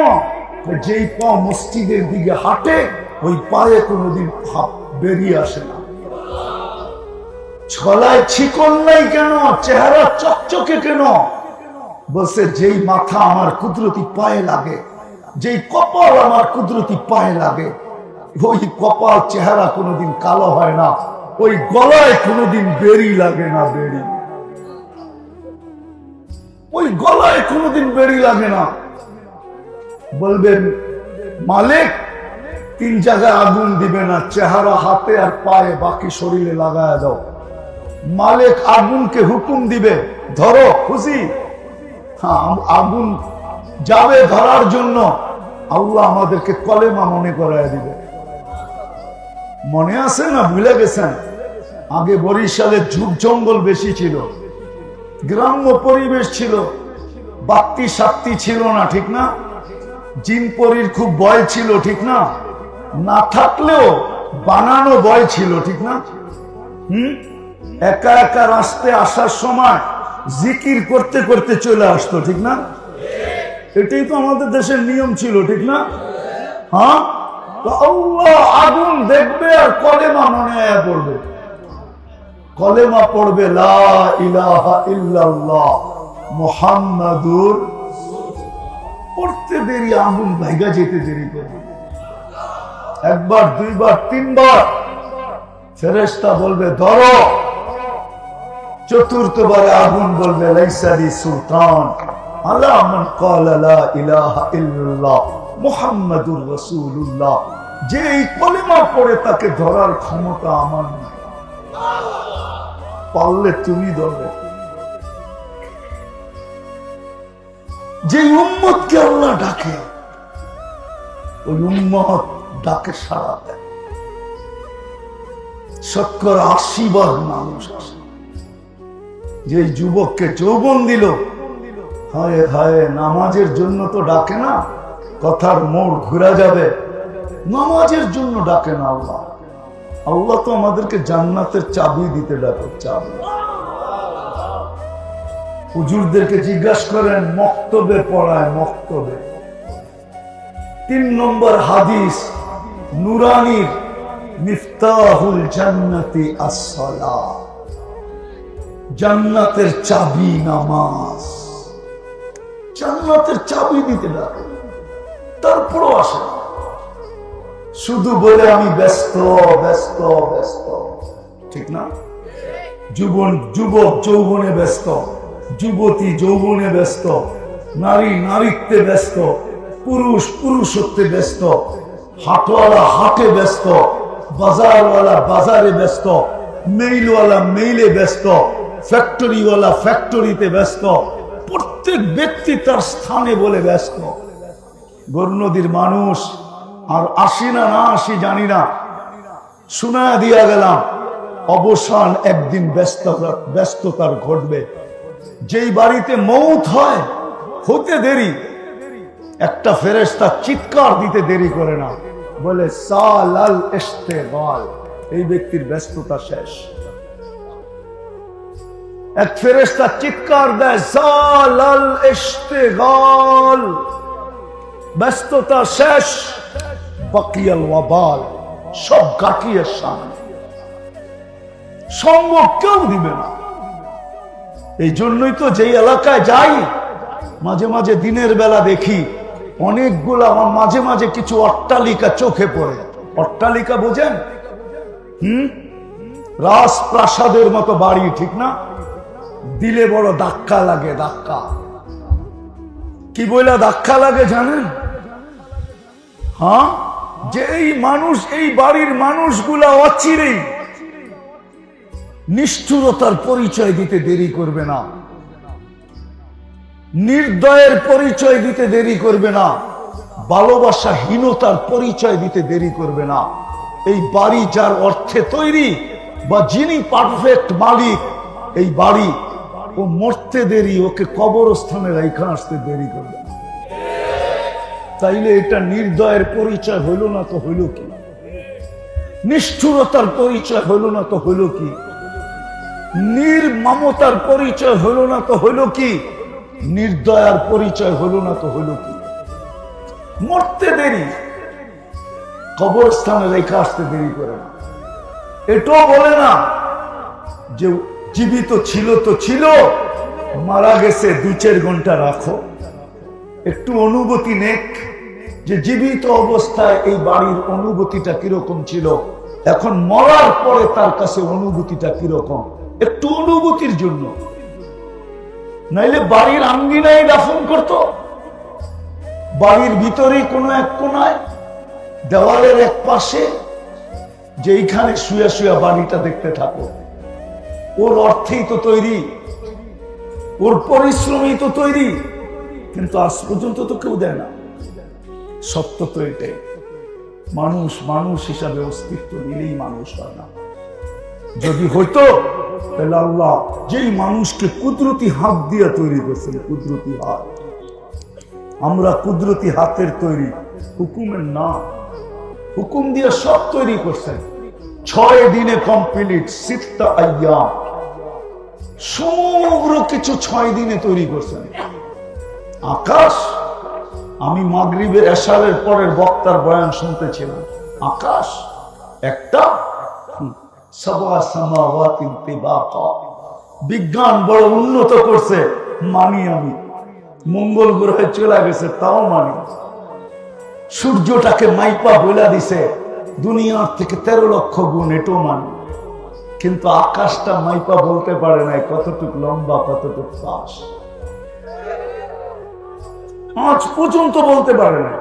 যেই পা মসজিদের দিকে হাঁটে ওই পায়ে কোনোদিন বেরিয়ে আসে না। ছলায় ছিকল নাই কেন? চেহারা চকচকে কেন? বলছে যেই মাথা আমার কুদরতি পায়ে লাগে, যেই কপাল আমার কুদরতি পায়ে লাগে, ওই কপাল চেহারা কোনোদিন কালো হয় না, ওই গলায় কোনোদিন বেরি লাগে না, বেরি, ওই গলায় কোনোদিন বেরি লাগে না। বলবেন মালিক তিন জায়গায় আগুন দিবে না, চেহারা, হাতে আর পায়ে, বাকি শরীরে লাগায় দাও। মালিক আগুনকে হুকুম দিবে, ধরো, খুশি। আগুন যাবে ধরার জন্য, আল্লাহ আমাদেরকে কলেমা মনে করায় দিবে। মনে আছে না ভুলে গেছেন? আগে বরিশালে ঝুপ জঙ্গল বেশি ছিল, গ্রাম্য পরিবেশ ছিল, বাত্তি সাত্তি ছিল না, ঠিক না? জিন পরীর খুব ভয় ছিল, ঠিক না? না থাকলেও বানানো ভয় ছিল, ঠিক না? একা একা রাস্তায় আসার সময় জিকির করতে করতে চলে আসতো, ঠিক না? এটাই তো আমাদের দেশের নিয়ম ছিল, ঠিক না? হ্যাঁ, আল্লাহ আগুন দেখবে আর কলেমা মনে পড়বে, কলেমা পড়বে, লা ইলাহা ইল্লাল্লাহ মুহাম্মাদুর, পড়তে দেরি আগুন ভাইগা যেতে দেরি করবে। একবার, দুইবার, তিনবার ফেরেশতা বলবে ধরো, চতুর্থবারে আগুন বলবে লাইসারি সুলতান আলা মান ক্বালা লা ইলাহা ইল্লাল্লাহ মুহাম্মাদুর রাসূলুল্লাহ, যে এই কলিমা পড়ে তাকে ধরার ক্ষমতা আমার নাই, পারলে তুমি ধরবে। যে উম্মতকে আল্লাহ ডাকে, ওই উম্মত ডাকে সাড়া দেয়। শতকরা 80 মানুষ আসে। যে যুবককে যৌবন দিল, হায় হায়, নামাজের জন্য তো ডাকে না, কথার মোড় ঘুরা যাবে, নামাজের জন্য ডাকে না আল্লাহ। আল্লাহ তো আমাদেরকে জান্নাতের চাবি দিতে ডাকে, চাবি। হুজুরদেরকে জিজ্ঞাসা করেন, মক্তবে পড়ায়, মক্তবে 3 নম্বর হাদিস, নুরানির মিফতাহুল জান্নাতি আস-সালাহ, জান্নাতের চাবি নামাজ। জান্নাতের চাবি দিতে ডাকে, তারপরও আসে না, শুধু বলে আমি ব্যস্ত ব্যস্ত ব্যস্ত। ঠিক না? যুবক যৌবনে ব্যস্ত, যুবতী যৌবনে ব্যস্ত, নারী নারীত্বে ব্যস্ত, পুরুষ পুরুষত্বে ব্যস্ত, হাটওয়ালা হাটে ব্যস্ত, বাজারওয়ালা বাজারে ব্যস্ত, মেইলওয়ালা মেইলে ব্যস্ত, ফ্যাক্টরিওয়ালা ফ্যাক্টরিতে ব্যস্ত। প্রত্যেক ব্যক্তি তার স্থানে বলে ব্যস্ত। গৌরনদীর মানুষ আর আসি না না আসি জানি না, শোনা দিয়া গেলাম অবসান একদিন ব্যস্ততার ঘটবে। যেই বাড়িতে মৌত হয়, হতে দেরি, একটা ফেরেশতা চিৎকার দিতে দেরি করে না, বলে সালাল ইশতিগাল, এই ব্যক্তির ব্যস্ততা শেষ। এক ফেরেশতা চিৎকার দেয়, সালাল ইশতিগাল, ব্যস্ততা শেষ, বাকিয়াল ওয়াবাল, সব গাটিয়ের সামনে, সঙ্গ কেউ দিবে না। এই জন্যই তো যেই এলাকায় যাই, মাঝে মাঝে দিনের বেলা দেখি অনেকগুলা, আমার মাঝে মাঝে কিছু অট্টালিকা চোখে পড়ে। অট্টালিকা বোঝেন? রাজপ্রাসাদের মতো বাড়ি, ঠিক না? দিলে বড় ধাক্কা লাগে, ধাক্কা। কি বইলা ধাক্কা লাগে জানেন? হ্যাঁ, যে এই মানুষ, এই বাড়ির মানুষগুলা অচিরেই নিষ্ঠুরতার পরিচয় দিতে দেরি করবে না, নির্দয়ের পরিচয় দিতে দেরি করবে না, ভালোবাসাহীনতার পরিচয় দিতে দেরি করবে না। এই বাড়ি যার অর্থে তৈরি বা যিনি পারফেক্ট মালিক, এই বাড়ি, ও মরতে দেরি, ওকে কবরস্থানে রেখে আসতে দেরি করবে না। তাইলে এটা নির্দয়ের পরিচয় হইল না তো হইল কি? নিষ্ঠুরতার পরিচয় হইল না তো হইল কি? নির্মমতার পরিচয় হইল না তো হইল কি? নির্দয়ার পরিচয় হইল না তো হইল কি? মরতে দেরি, কবরস্থানে রেখে আসতে দেরি করে না। এটাও বলে না যে জীবিত ছিল তো ছিল, মারা গেছে 2-4 ঘন্টা রাখো, একটু অনুভূতি নেক যে জীবিত অবস্থায় এই বাড়ির অনুভূতিটা কিরকম ছিল, এখন মরার পরে তার কাছে অনুভূতিটা কিরকম, একটু অনুভূতির জন্য। নাইলে বাড়ির আঙ্গিনায় দাফন করত, বাড়ির ভিতরে কোনো এক কোনায়, দেওয়ালের এক পাশে, যেইখানে শুয়ে শুয়ে বাড়িটা দেখতে থাকো। ওর অর্থেই তো তৈরি, ওর পরিশ্রমই তো তৈরি, কিন্তু আজ পর্যন্ত তো কেউ দেয় না। সত্য তো এটাই, মানুষ মানুষ হিসাবে অস্তিত্ব নিলেই মানুষ হয় না। যদি হইতো তাহলে আল্লাহ যেই মানুষকে কুদরতি হাত দিয়ে তৈরি করছেন, কুদরতি হাত, আমরা কুদরতি হাতের তৈরি, হুকুমের না, হুকুম দিয়ে সব তৈরি করছেন। 6 দিনে কমপ্লিট, 6 আইয়াম, সমগ্র কিছু 6 দিনে তৈরি করছেন। আকাশ, আমি মাগরিবের এশারের পরের বক্তার বয়ান শুনতেছিলাম, আকাশ একটা, সাবা সামাওয়াতিন তিবাকা, বিজ্ঞান বড় উন্নত করছে, মানি আমি। মঙ্গল গ্রহে চলে গেছে তাও মানি। সূর্যটাকে মাইপা বইলা দিছে দুনিয়ার থেকে 13 লক্ষ গুণ, এটাও মানি। কিন্তু আকাশটা মাইপা বলতে পারে নাই কতটুকু লম্বা, কতটুকু পাশ, আজ পর্যন্ত বলতে পারে না।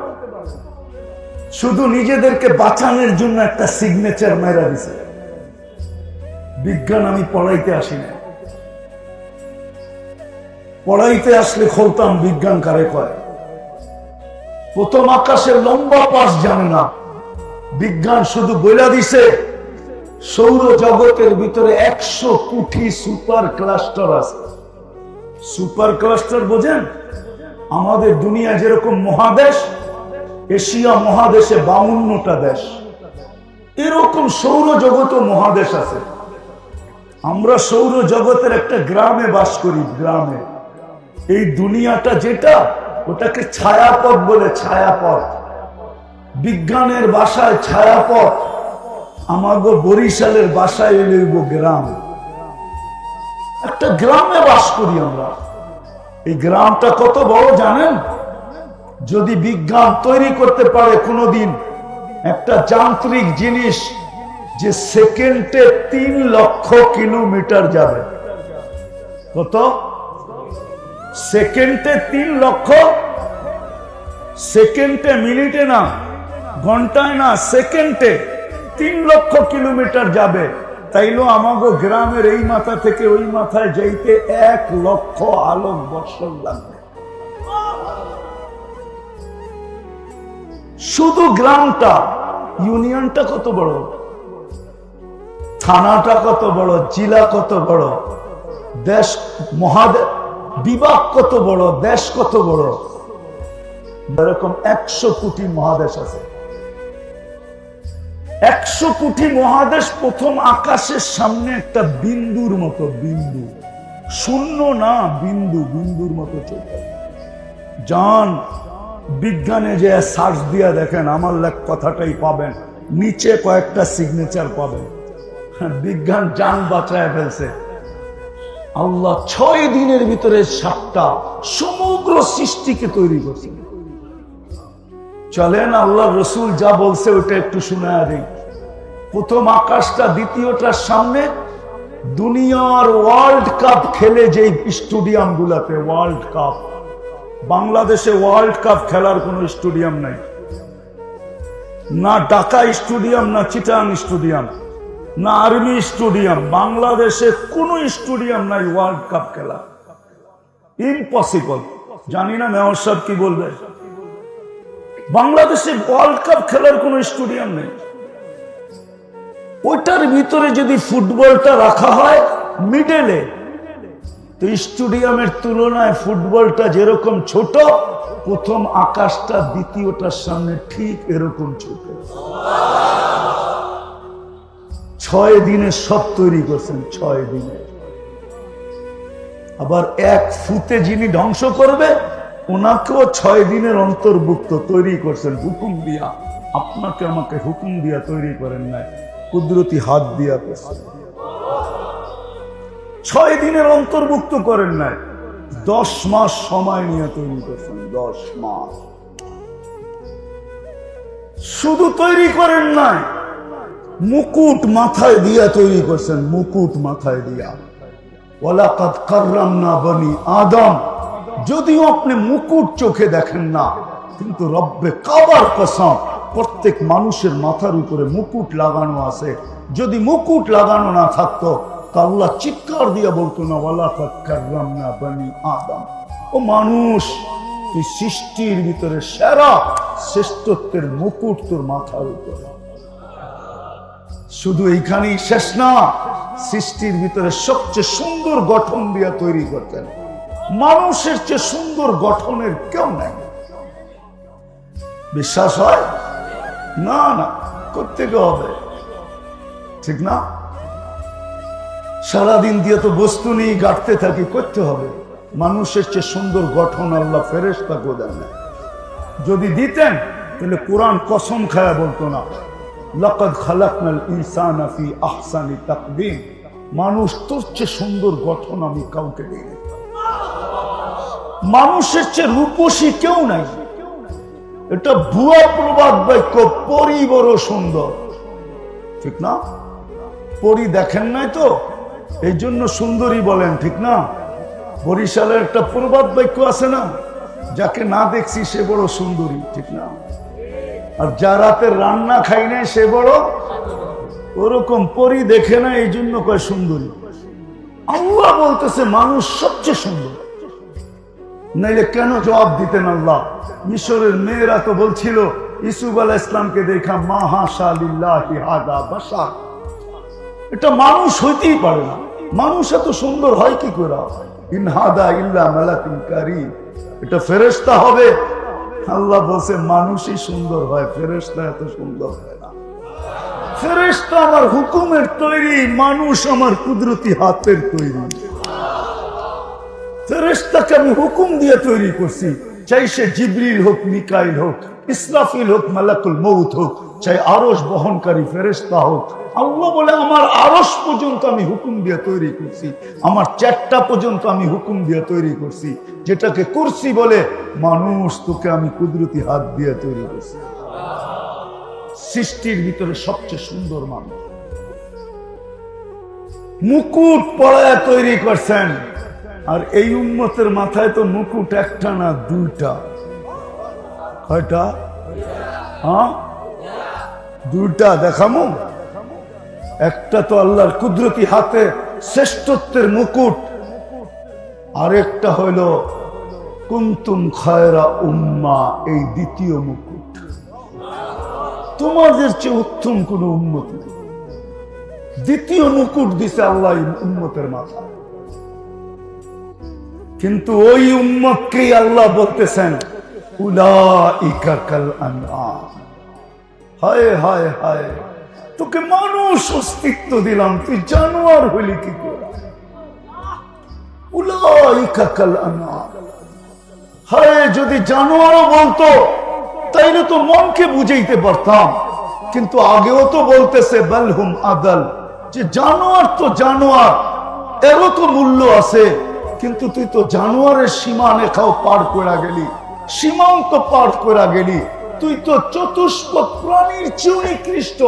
শুধু নিজেদেরকে বাঁচানোর জন্য একটা সিগনেচার মেরা দিছে। বিজ্ঞান আমি পড়াইতে আসি না, পড়াইতে আসলে খোলতাম বিজ্ঞান কারে কয়। প্রথম আকাশের লম্বা পাশ জানে না, বিজ্ঞান শুধু বইলা দিছে সৌর জগতের ভিতরে 100 কোটি সুপার ক্লাস্টার আছে। সুপার ক্লাস্টার বোঝেন? আমাদের দুনিয়া যেরকম মহাদেশ, এশিয়া মহাদেশে 52টা দেশ, এরকম সৌর জগতও মহাদেশ আছে। আমরা সৌর জগতের একটা গ্রামে বাস করি। গ্রামে এই দুনিয়াটা যেটা, ওটাকে ছায়াপথ বলে। ছায়াপথ, বিজ্ঞানের ভাষায় ছায়াপথ। আমাগো বরিশালের ভাষায় এলইব গ্রাম। একটা গ্রামে বাস করি আমরা। এই গ্রামটা কত বড় জানেন? যদি বিজ্ঞান তৈরি করতে পারে কোনোদিন একটা যান্ত্রিক জিনিস যে সেকেন্ডে 3 লক্ষ কিলোমিটার যাবে। কত? সেকেন্ডে 3 লক্ষ। সেকেন্ডে, মিনিটে না, ঘন্টায় না, সেকেন্ডে 3 লক্ষ কিলোমিটার যাবে। তাইলেও আমাগো গ্রামের এই মাথা থেকে ওই মাথায় যাইতে 1 লক্ষ আলোক বৎসর লাগবে। শুধু গ্রামটা। ইউনিয়নটা কত বড়, থানাটা কত বড়, জেলা কত বড়, দেশ মহাদেশ বিভাগ কত বড়, দেশ কত বড়। এরকম 100 কোটি মহাদেশ আছে। 100 কোটি মহাদেশ প্রথম আকাশের সামনে একটা বিন্দুর মতো। বিন্দু, শূন্য না, বিন্দু, বিন্দুর মতো চলবে। জান বিজ্ঞানে যে সার্চ দিয়া দেখেন, আমার কথাটাই পাবেন, নিচে কয়েকটা সিগনেচার পাবেন। বিজ্ঞান জান বাঁচায় ফেলছে। আল্লাহ 6 দিনের ভিতরে 7টা সমগ্র সৃষ্টিকে তৈরি করছে। চলেন আল্লাহ রসুল যা বলছে ওটা একটু শোনায় দিই। প্রথম আকাশটা দ্বিতীয়টার সামনে দুনিয়ার ওয়ার্ল্ড কাপ খেলে যে স্টেডিয়াম গুলাতে, ওয়ার্ল্ড কাপ, বাংলাদেশে ওয়ার্ল্ড কাপ খেলার কোন স্টেডিয়াম নাই। না ঢাকা স্টেডিয়াম, না চিটাং স্টেডিয়াম, না আর্মি স্টেডিয়াম। বাংলাদেশে কোন স্টেডিয়াম নাই ওয়ার্ল্ড কাপ খেলা। ইম্পসিবল। জানি না মেয়র সাহেব কি বলবে। বাংলাদেশে ওয়ার্ল্ড কাপ খেলার কোন স্টেডিয়াম নেই। ওইটার ভিতরে যদি ফুটবলটা রাখা হয় মিডলে, তো স্টেডিয়ামের তুলনায় ফুটবলটা যেরকম ছোট, প্রথম আকাশটা দ্বিতীয়টার সামনে ঠিক এরকম ছোট। 6 দিনে সব তৈরি করছেন। 6 দিনে। আবার 1 ফুটে যিনি ধ্বংস করবে ওনাকেও 6 দিনের অন্তর্ভুক্ত তৈরি করছেন হুকুম দিয়া। আপনাকে আমাকে হুকুম দিয়া তৈরি করেন নাই, কুদরতি হাত দিয়া করছেন। 6 দিনের অন্তর্ভুক্ত করেন নাই, 10 মাস সময় নিয়ে তৈরি করছেন। 10 মাস শুধু তৈরি করেন নাই, মুকুট মাথায় দিয়া তৈরি করছেন। মুকুট মাথায় দিয়া। ওয়ালাকাদ কাররামনা বনি আদম। যদিও আপনি মুকুট চোখে দেখেন না, কিন্তু রব্বে কাবার কসম, প্রত্যেক মানুষের মাথার উপরে মুকুট লাগানো আছে। যদি মুকুট লাগানো না থাকতো তা আল্লাহ চিৎকার দিয়া বলতো না, ওয়ালাকাদ কাররামনা বনি আদম। ও মানুষ, তুই সৃষ্টির ভিতরে সেরা, শ্রেষ্ঠত্বের মুকুট তোর মাথার উপরে। শুধু এইখানেই শেষ না, সৃষ্টির ভিতরে সবচেয়ে সুন্দর গঠন দিয়া তৈরি করতেন। মানুষের চেয়ে সুন্দর গঠনের কেউ নাই। বিশ্বাস হয় না? না, করতে হবে, ঠিক না? সারাদিন দিয়ে তো বস্তু নিয়ে গাঁটতে থাকি, করতে হবে। মানুষের চেয়ে সুন্দর গঠন আল্লাহ ফেরেশতাকেও দেন না। যদি দিতেন তাহলে কোরআন কসম খায়া বলতো না, লাকাদ খালাকনাল ইনসানা ফি আহসানি তাকবীম। মানুষ তোর চেয়ে সুন্দর গঠন আমি কাউকে দিই। মানুষের চেয়ে রূপসী কেউ নাই। এটা ভুয়া প্রবাদ বাক্য, পরি বড় সুন্দর, ঠিক না? পরি দেখেন নাই তো, এই জন্য সুন্দরী বলেন, ঠিক না? বরিশালের একটা প্রবাদ বাক্য আছে না, যাকে না দেখছি সে বড় সুন্দরী, ঠিক না? আর যা রাতের রান্না খাই নাই সে বড়, ওরকম পরি দেখে না, এই জন্য কয় সুন্দরী। আল্লাহ বলতেছে মানুষ সবচেয়ে সুন্দর, নাইলে কেন জবাব দিতেন আল্লাহ? মিশরের মেয়েরা তো বলছিল ইসুফ আলাইহিস ইসলামকে দেখা মা হাশা লিল্লাহি হাদা বাশার, এটা মানুষ হইতেই পারে না, মানুষ এত সুন্দর হয় কি করে? ইন হাদা ইল্লা মালাকুন কারীম, এটা ফেরেশতা হবে? আল্লাহ বলছে মানুষই সুন্দর হয়, ফেরেশতা এত সুন্দর হয় না। ফেরেশতা আমার হুকুমের তৈরি, মানুষ আমার কুদরতি হাতের তৈরি। ফেরেশতাকে আমি হুকুম দিয়ে তৈরি করছি, চাই সে জিবরিল হোক, মিকাইল হোক, ইসরাফিল হোক, মালাকুল মউত হোক, চাই আরশ বহনকারী ফেরেশতা হোক। আল্লাহ বলে আমার আরশ পর্যন্ত আমি হুকুম দিয়ে তৈরি করছি, আমার চারটা পর্যন্ত আমি হুকুম দিয়ে তৈরি করছি, যেটাকে কুরসি বলে। মানুষ তোকে আমি কুদরতি হাত দিয়ে তৈরি করছি। সৃষ্টির ভিতরে সবচেয়ে সুন্দর মানুষ, মুকুট পরায়া তৈরি করছেন। আর এই উম্মতের মাথায় তো মুকুট একটা না দুইটা। কয়টা? হ্যাঁ, দুইটা দেখামো। একটা তো আল্লাহর কুদরতি হাতে শ্রেষ্ঠত্বের মুকুট, আরেকটা হইল কুনতুম খায়রা উম্মা, এই দ্বিতীয় মুকুট। তোমাদের চেয়ে উত্তম কোন উম্মত নেই। দ্বিতীয় মুকুট দিছে আল্লাহ উম্মতের মাথায়। কিন্তু ওই উম্মতকেই আল্লাহ বলতেছেন উলাইকা কাল আনআম। হায় হায় হায়, তোকে মানুষ অস্তিত্ব দিলাম, তুই জানোয়ার হইলি কি করে? উলাইকা কাল আনআম। হায়, যদি জানোয়ারও বলতো তাইলে তো মনকে বুঝাইতে পারতাম, কিন্তু আগেও তো বলতেছে বালহুম আদাল, যে জানোয়ার তো জানোয়ার, এরও তো মূল্য আছে। কিন্তু তুই তো জানোয়ারের সীমা রেখাও পার করে গেলি, সীমান্ত পার করে গেলি, তুই তো চতুষ্পদ প্রাণীর চেয়ে নিকৃষ্ট।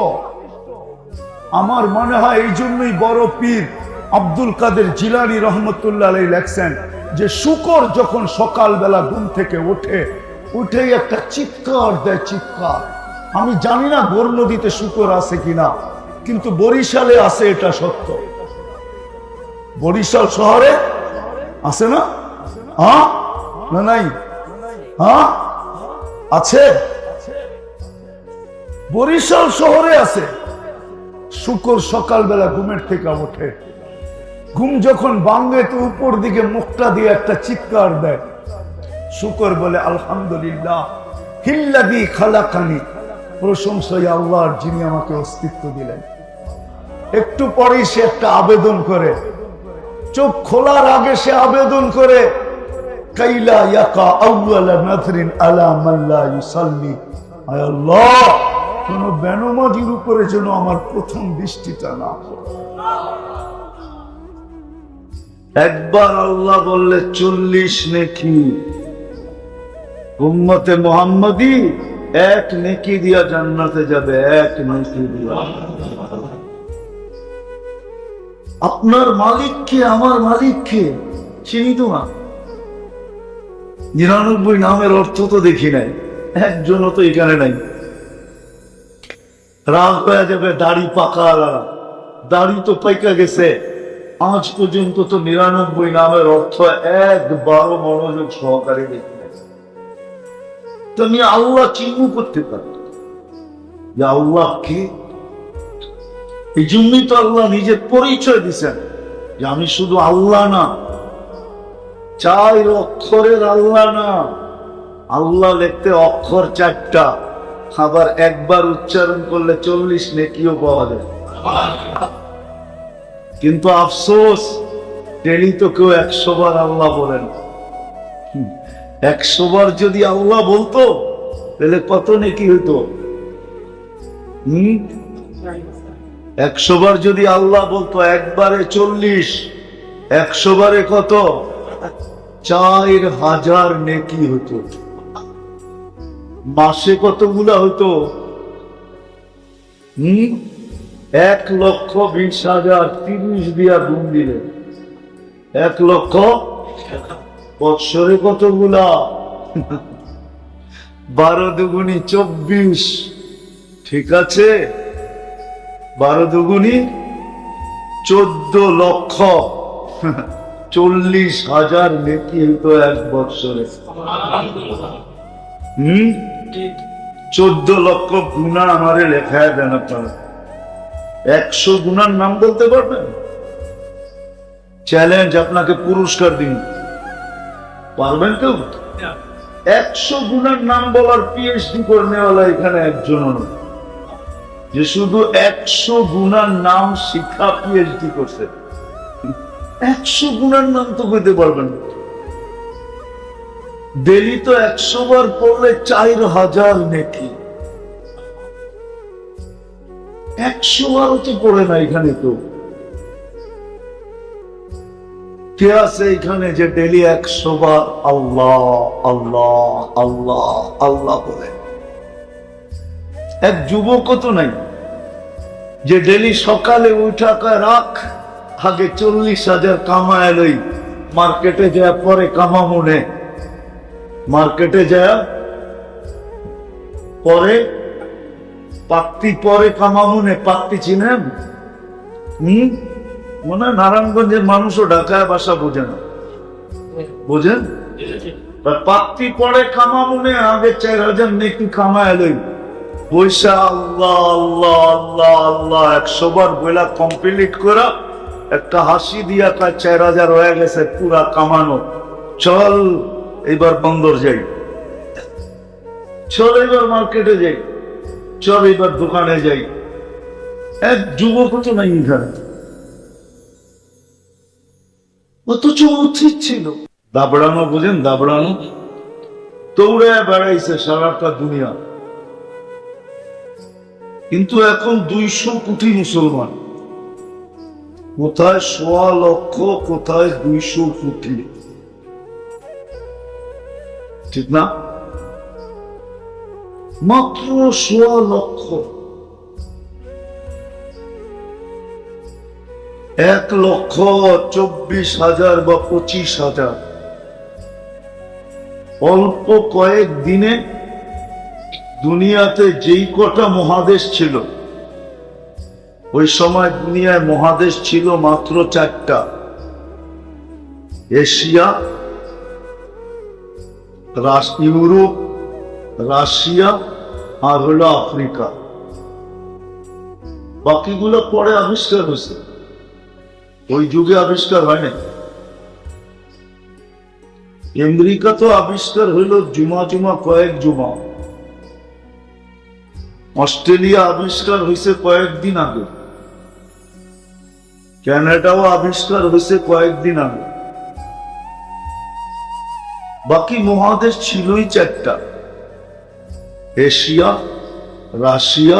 আমার মনে হয় এই জন্যই বড় পীর আব্দুল কাদের জিলানী রহমতুল্লাহ আলাইহি লেখছেন যে শুকর যখন সকালবেলা ঘুম থেকে উঠেই একটা চিৎকার দেয়, চিৎকার। আমি জানি না গোর নদীতে শুকর আছে কিনা, কিন্তু বরিশালে আছে, এটা সত্য। বরিশাল শহরে আছে না? হ্যাঁ না নাই? হ্যাঁ আছে, বরিশাল শহরে আছে। শুকর সকালবেলা ঘুমের থেকে ওঠে, ঘুম যখন ভাঙে তো উপর দিকে মুখটা দিয়ে একটা চিৎকার দেয়। শুকর বলে আলহামদুলিল্লাহ হিল্লাযী খালাকানি, প্রশংসা আল্লাহর যিনি আমাকে অস্তিত্ব দিলেন। একটু পরেই সে একটা আবেদন করে, চোখ খোলার আগে সে আবেদন করে কাইলা ইয়াকা আউয়ালা নাযরিন আলা মান লা ইউসাল্লি। আয় আল্লাহ, কোন বেনমাজির উপরে যেন আমার প্রথম দৃষ্টিটা না পড়ে। একবার আল্লাহ বললে 40 নেকি, উম্মতে মুহাম্মাদি এক নেকি দিয়া জান্নাতে যাবে, এক নেকি দিয়া। আপনার মালিক কে, আমার মালিক কে চিনি তো না। 99 নামের অর্থ তো দেখি নাই, একজনও তো এখানে নাই। রাগ হয়ে যাবে, দাড়ি পাকা, দাড়ি তো পাইকা গেছে। আজ পর্যন্ত তো 99 নামের অর্থ একবারও মনোযোগ সহকারে দেখি। তুমি আল্লাহ চিহ্ন করতে পারত যে আল্লাহ কে। এই জন্যই তো আল্লাহ নিজের পরিচয় দিচ্ছেন যে আমি শুধু আল্লাহ না, 4 অক্ষরের আল্লাহ না। আল্লাহ লিখতে অক্ষর 4টা, আবার একবার উচ্চারণ করলে 40 নেকিও পাওয়া যায়। কিন্তু আফসোস, ডেলি তো কেউ 100 বার আল্লাহ বলেন। 100 বার যদি আল্লাহ বলতো তাহলে কত নেকি হইতো? 100 বার যদি আল্লাহ বলতো, একবারে 40, 100 বারে কত? 4000 নেকি হতো। মাসে কতগুলা হতো? 1,20,000, 30 দিয়া গুণ দিলে 1 লক্ষ। বৎসরে কতগুলা? 12 দুগুণী 24। ঠিক আছে, 12 দুগুণী 14 লক্ষ। 40,000 নেকি হতো এক বৎসরে। 14 লক্ষ গুণা আমারে লেখায় দেন আপনারা। 100 গুণার নাম বলতে পারবেন? চ্যালেঞ্জ, আপনাকে পুরস্কার দিন। পারবেন কেউ? 100 গুণার নাম বলার পিএইচডি করনেওয়ালা এখানে একজন নয়, যে শুধু 100 গুণার নাম শিক্ষা পিএইচডি করছে। 100 গুণার নাম তো কইতে পারবেন না। ডেলি তো 100 বার পড়লে 4000 নেকি। 100 বারও তো পড়ে না এখানে। তো কে আছে এখানে যে ডেলি 100 বার আল্লাহ আল্লাহ আল্লাহ আল্লাহ বলে? এক যুবকও তো নাই যে ডেলি সকালে উঠা কয় রাখ আগে 40,000 কামায় লই, মার্কেটে যায় পরে কামামুনে। মার্কেটে যায় পরে পাত্তি, পরে কামামুনে। পাত্তি চিনেন? মনে হয় নারায়ণগঞ্জের মানুষও ঢাকায় বাসা বোঝে না, বোঝেন? পাত্তি পরে কামামুনে, আগে 4000 নেকি কামায় লই। পয়সা আল্লাহ আল্লাহ আল্লাহ আল্লাহ 100 বার বইলা কমপ্লিট করা, একটা হাসি দিয়া কাজ 4000 হয়ে গেছে পুরা কামানো। চল এবার বন্দর যাই, চল এবার মার্কেটে যাই, চল এবার দোকানে যাই। এক যুবক তো নাই এখানে, অথচ উচিত ছিল। দাবড়ানো বুঝেন? দাবড়ানো দৌড়ে বেড়াইছে সারাটা দুনিয়া। কিন্তু এখন 200 কোটি মুসলমান, কোথায় 1.25 লক্ষ, কোথায় 200 কোটি। ঠিক না? মাত্র 1.25 লক্ষ। 1,24,000 বা 25,000। অল্প কয়েক দিনে দুনিয়াতে যেই কটা মহাদেশ ছিল, ওই সময় দুনিয়ায় মহাদেশ ছিল মাত্র 4টা: এশিয়া, ইউরোপ, রাশিয়া আর হলো আফ্রিকা। বাকিগুলো পরে আবিষ্কার হয়েছে, ওই যুগে আবিষ্কার হয়নি। আমেরিকা তো আবিষ্কার হইল কয়েক জুমা। অস্ট্রেলিয়া আবিষ্কার হয়েছে কয়েকদিন আগে। কানাডাও আবিষ্কার হয়েছে কয়েকদিন আগে। বাকি মহাদেশ ছিলই 4টা: এশিয়া, রাশিয়া,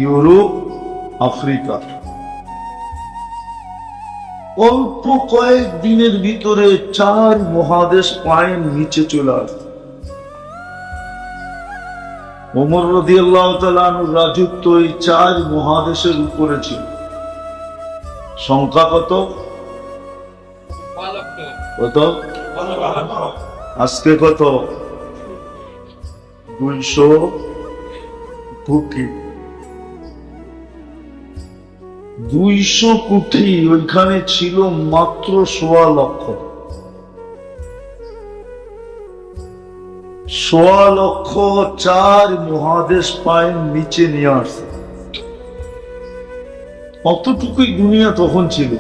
ইউরোপ, আফ্রিকা। অল্প কয়েক দিনের ভিতরে 4 মহাদেশ পায়ের নিচে চলে আসে। ওমর রাদিয়াল্লাহু তাআলা আনহুর রাজত্ব এই 4 মহাদেশের উপরে ছিল। সংখ্যা কত? কত? আজকে কত? 200 কোটি। 200 কোটি, ওইখানে ছিল মাত্র 1.25 লক্ষ। 1.25 লক্ষ 4 মহাদেশ পায়ের নিচে নিয়ে আসছে। অতটুকুই দুনিয়া তখন ছিল।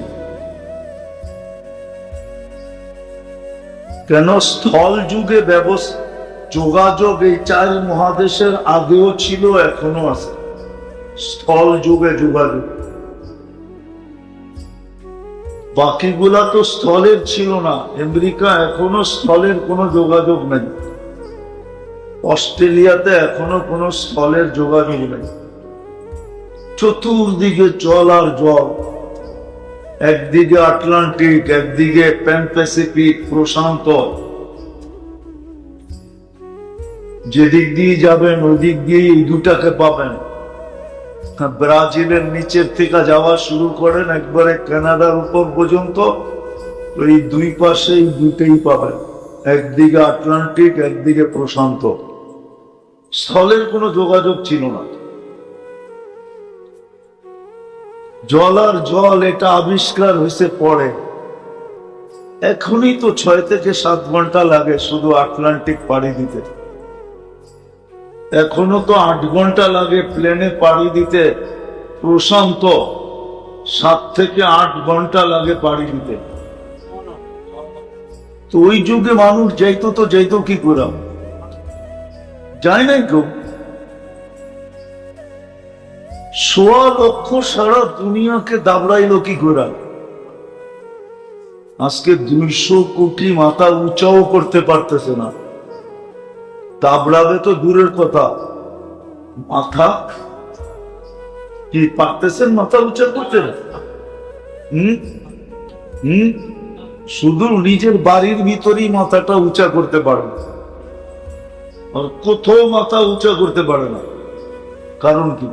কেন? স্থল যুগে ব্যবস্থা, যোগাযোগ এই 4 মহাদেশের আগেও ছিল, এখনো আছে। স্থল যুগে যোগাযোগ। বাকিগুলা তো স্থলের ছিল না। আমেরিকা এখনো স্থলের কোনো যোগাযোগ নেই। অস্ট্রেলিয়াতে এখনো কোনো স্থলের যোগাযোগ নেই। চতুর্দিকে জল আর জল। একদিকে আটলান্টিক, একদিকে প্যাসিফিক প্রশান্ত। যেদিক দিয়ে যাবেন ওদিক দিয়ে এই দুটাকে পাবেন। ব্রাজিলের নিচের থেকে যাওয়া শুরু করেন একবারে কানাডার উপর পর্যন্ত, এই দুই পাশে এই দুটেই পাবেন, একদিকে আটলান্টিক, একদিকে প্রশান্ত। স্থলের কোনো যোগাযোগ ছিল না। জল আর জল এটা আবিষ্কার হয়েছে পরে। এখনই তো 6 থেকে 7 ঘন্টা লাগে শুধু আটলান্টিক পাড়ি দিতে। এখনো তো 8 ঘন্টা লাগে প্লেনে পাড়ি দিতে প্রশান্ত। 7 থেকে 8 ঘন্টা লাগে পাড়ি দিতে। তো ওই যুগে মানুষ যাইতো কি করে? যায় নাই কেউ। 1.25 লক্ষ সারা দুনিয়াকে দাবড়াইলো কি করে? আজকে 200 কোটি মাথা উঁচাও করতে পারতেছে না। দাবড়াবে তো দূরের কথা, মাথা কি পারতেছেন মাথা উঁচা করতে? শুধু নিজের বাড়ির ভিতরেই মাথাটা উঁচা করতে পারে, আর কোথাও মাথা উঁচা করতে পারে না। কারণ কি?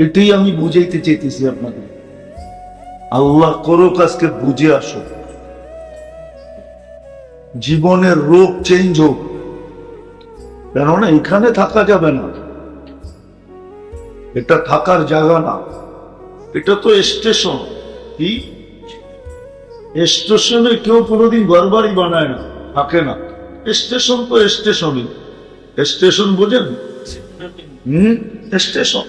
এটাই আমি বুঝাইতে চাইতেছি আপনাকে। আল্লাহ করুক আজকে বুঝে আসো, জীবনের রূপ চেঞ্জ হোক। কেননা এখানে থাকা যাবে না, এটা থাকার জায়গা না, এটা তো স্টেশন। কি স্টেশনে কেউ কোনোদিন ঘরবাড়ি বানায় না, থাকে না। স্টেশন তো স্টেশনই। স্টেশন বোঝেন? স্টেশন।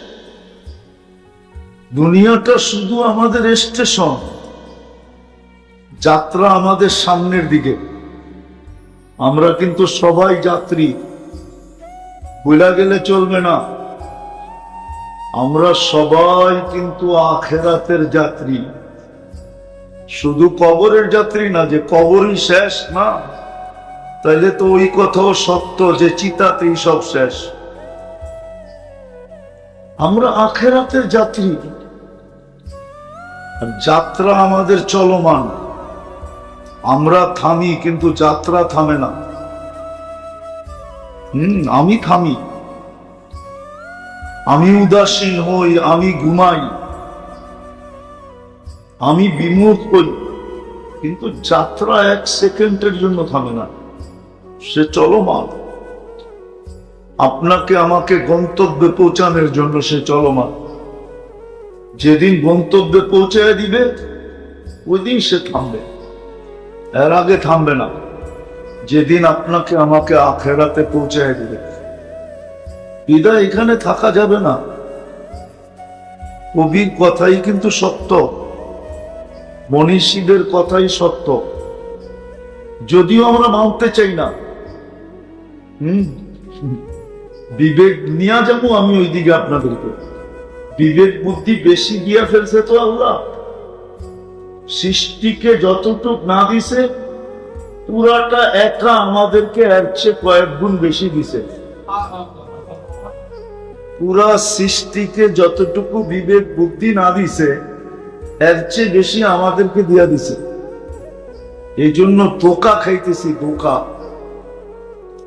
দুনিয়াটা শুধু আমাদের স্টেশন। যাত্রা আমাদের সামনের দিকে, আমরা কিন্তু সবাই যাত্রী, ভুলা গেলে চলবে না। আমরা সবাই কিন্তু আখেরাতের যাত্রী, শুধু কবরের যাত্রী না যে কবরই শেষ না। তাইলে তো ওই কথাও সত্য যে চিতাতেই সব শেষ। আমরা আখেরাতের যাত্রী, যাত্রা আমাদের চলমান। আমরা থামি কিন্তু যাত্রা থামে না। আমি থামি, আমি উদাসীন হই, আমি ঘুমাই, আমি বিমুখ হই, কিন্তু যাত্রা 1 সেকেন্ডের জন্য থামে না, সে চলমান। আপনাকে আমাকে গন্তব্যে পৌঁছানোর জন্য সে চলমান। যেদিন গন্তব্যে পৌঁছায় দিবে ওই দিন সে থামবে, এর আগে থামবে না। যেদিন আপনাকে আমাকে আখেরাতে পৌঁছায় দিবে, বিদায় এখানে থাকা যাবে না। কবির কথাই কিন্তু সত্য, মনীষীদের কথাই সত্য, যদিও আমরা মানতে চাই না। বিবেক নিয়ে যাবো আমি ওইদিকে আপনাদেরকে। বিবেক বুদ্ধি বেশি দিয়া ফেলছে তো আল্লাহ। সৃষ্টিকে যতটুক না দিছে পুরাটা একা আমাদেরকে এর চেয়ে কয়েক গুণ বেশি দিছে। পুরা সৃষ্টিকে যতটুকু বিবেক বুদ্ধি না দিছে এর চেয়ে বেশি আমাদেরকে দিয়া দিছে। এই জন্য ধোঁকা খাইতেছি, ধোঁকা।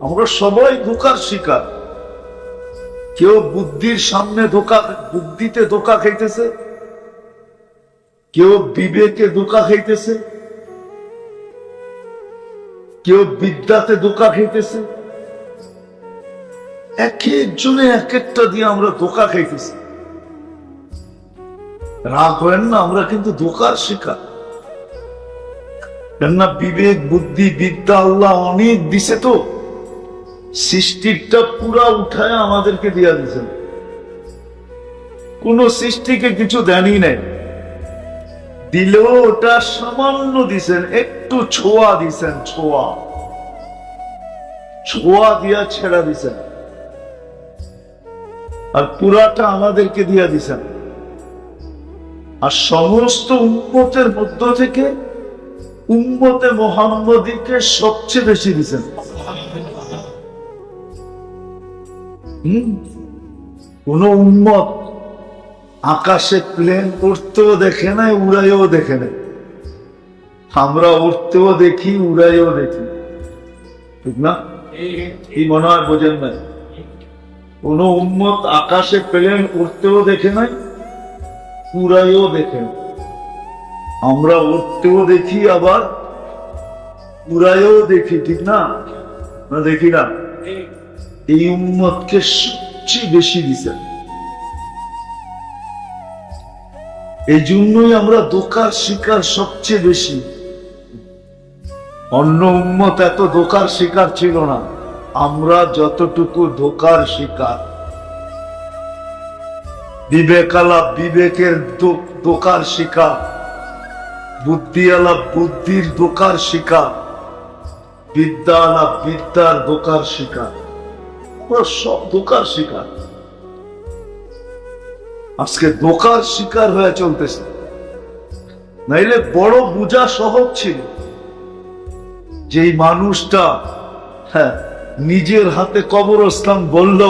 আমরা সবাই ধোঁকার শিকার। কেউ বুদ্ধির সামনে ধোঁকা, বুদ্ধিতে ধোঁকা খাইতেছে, কেউ বিবেকে ধোঁকা খাইতেছে, কেউ বিদ্যাতে ধোঁকা খাইতেছে। এক একজনে এক একটা দিয়ে আমরা ধোঁকা খাইতেছি। রাগ হয় না, আমরা কিন্তু ধোঁকার শিকার। কেননা বিবেক বুদ্ধি বিদ্যা আল্লাহ অনেক দিছে, তো সৃষ্টিটা পুরা উঠায় আমাদেরকে দিয়া দিয়েছেন। কোন সৃষ্টিকে কিছু দেনই নাই, দিলেও ওটা সামান্য দিছেন, একটু ছোঁয়া দিছেন, ছোঁয়া ছোঁয়া দিয়া ছেড়া দিছেন, আর পুরাটা আমাদেরকে দিয়া দিছেন। আর সমস্ত উম্মতের মধ্য থেকে উম্মতে মুহাম্মদীকে সবচেয়ে বেশি দিছেন। কোন উম্মত আকাশে প্লেন উঠতেও দেখে নাই, উড়াইও দেখে নাই। আমরা উঠতেও দেখি, উড়াইও দেখি, ঠিক না? কি মনে হয় বোঝেন নাই? কোন উম্মত আকাশে প্লেন উঠতেও দেখে নাই, উড়াইও দেখে নাই। আমরা উঠতেও দেখি, আবার উড়াইও দেখি, ঠিক না? না দেখি না? এই উম্মতকে সবচেয়ে বেশি দিছেন। এই জন্যই আমরা ধোঁকার শিকার সবচেয়ে বেশি। অন্য উম্মত এত ধোঁকার শিকার ছিল না, আমরা যতটুকু ধোঁকার শিকার। বিবেকালা বিবেকের ধোঁকার শিকার, বুদ্ধিওয়ালা বুদ্ধির ধোঁকার শিকার, বিদ্যাওয়ালা বিদ্যার ধোঁকার শিকার। আমরা সব ধোঁকার শিকার। আজকে ধোঁকার শিকার হয়ে চলতেছে। নাইলে বড় বোঝা সহজ ছিল। যেই মানুষটা নিজের হাতে কবরস্থান বলল,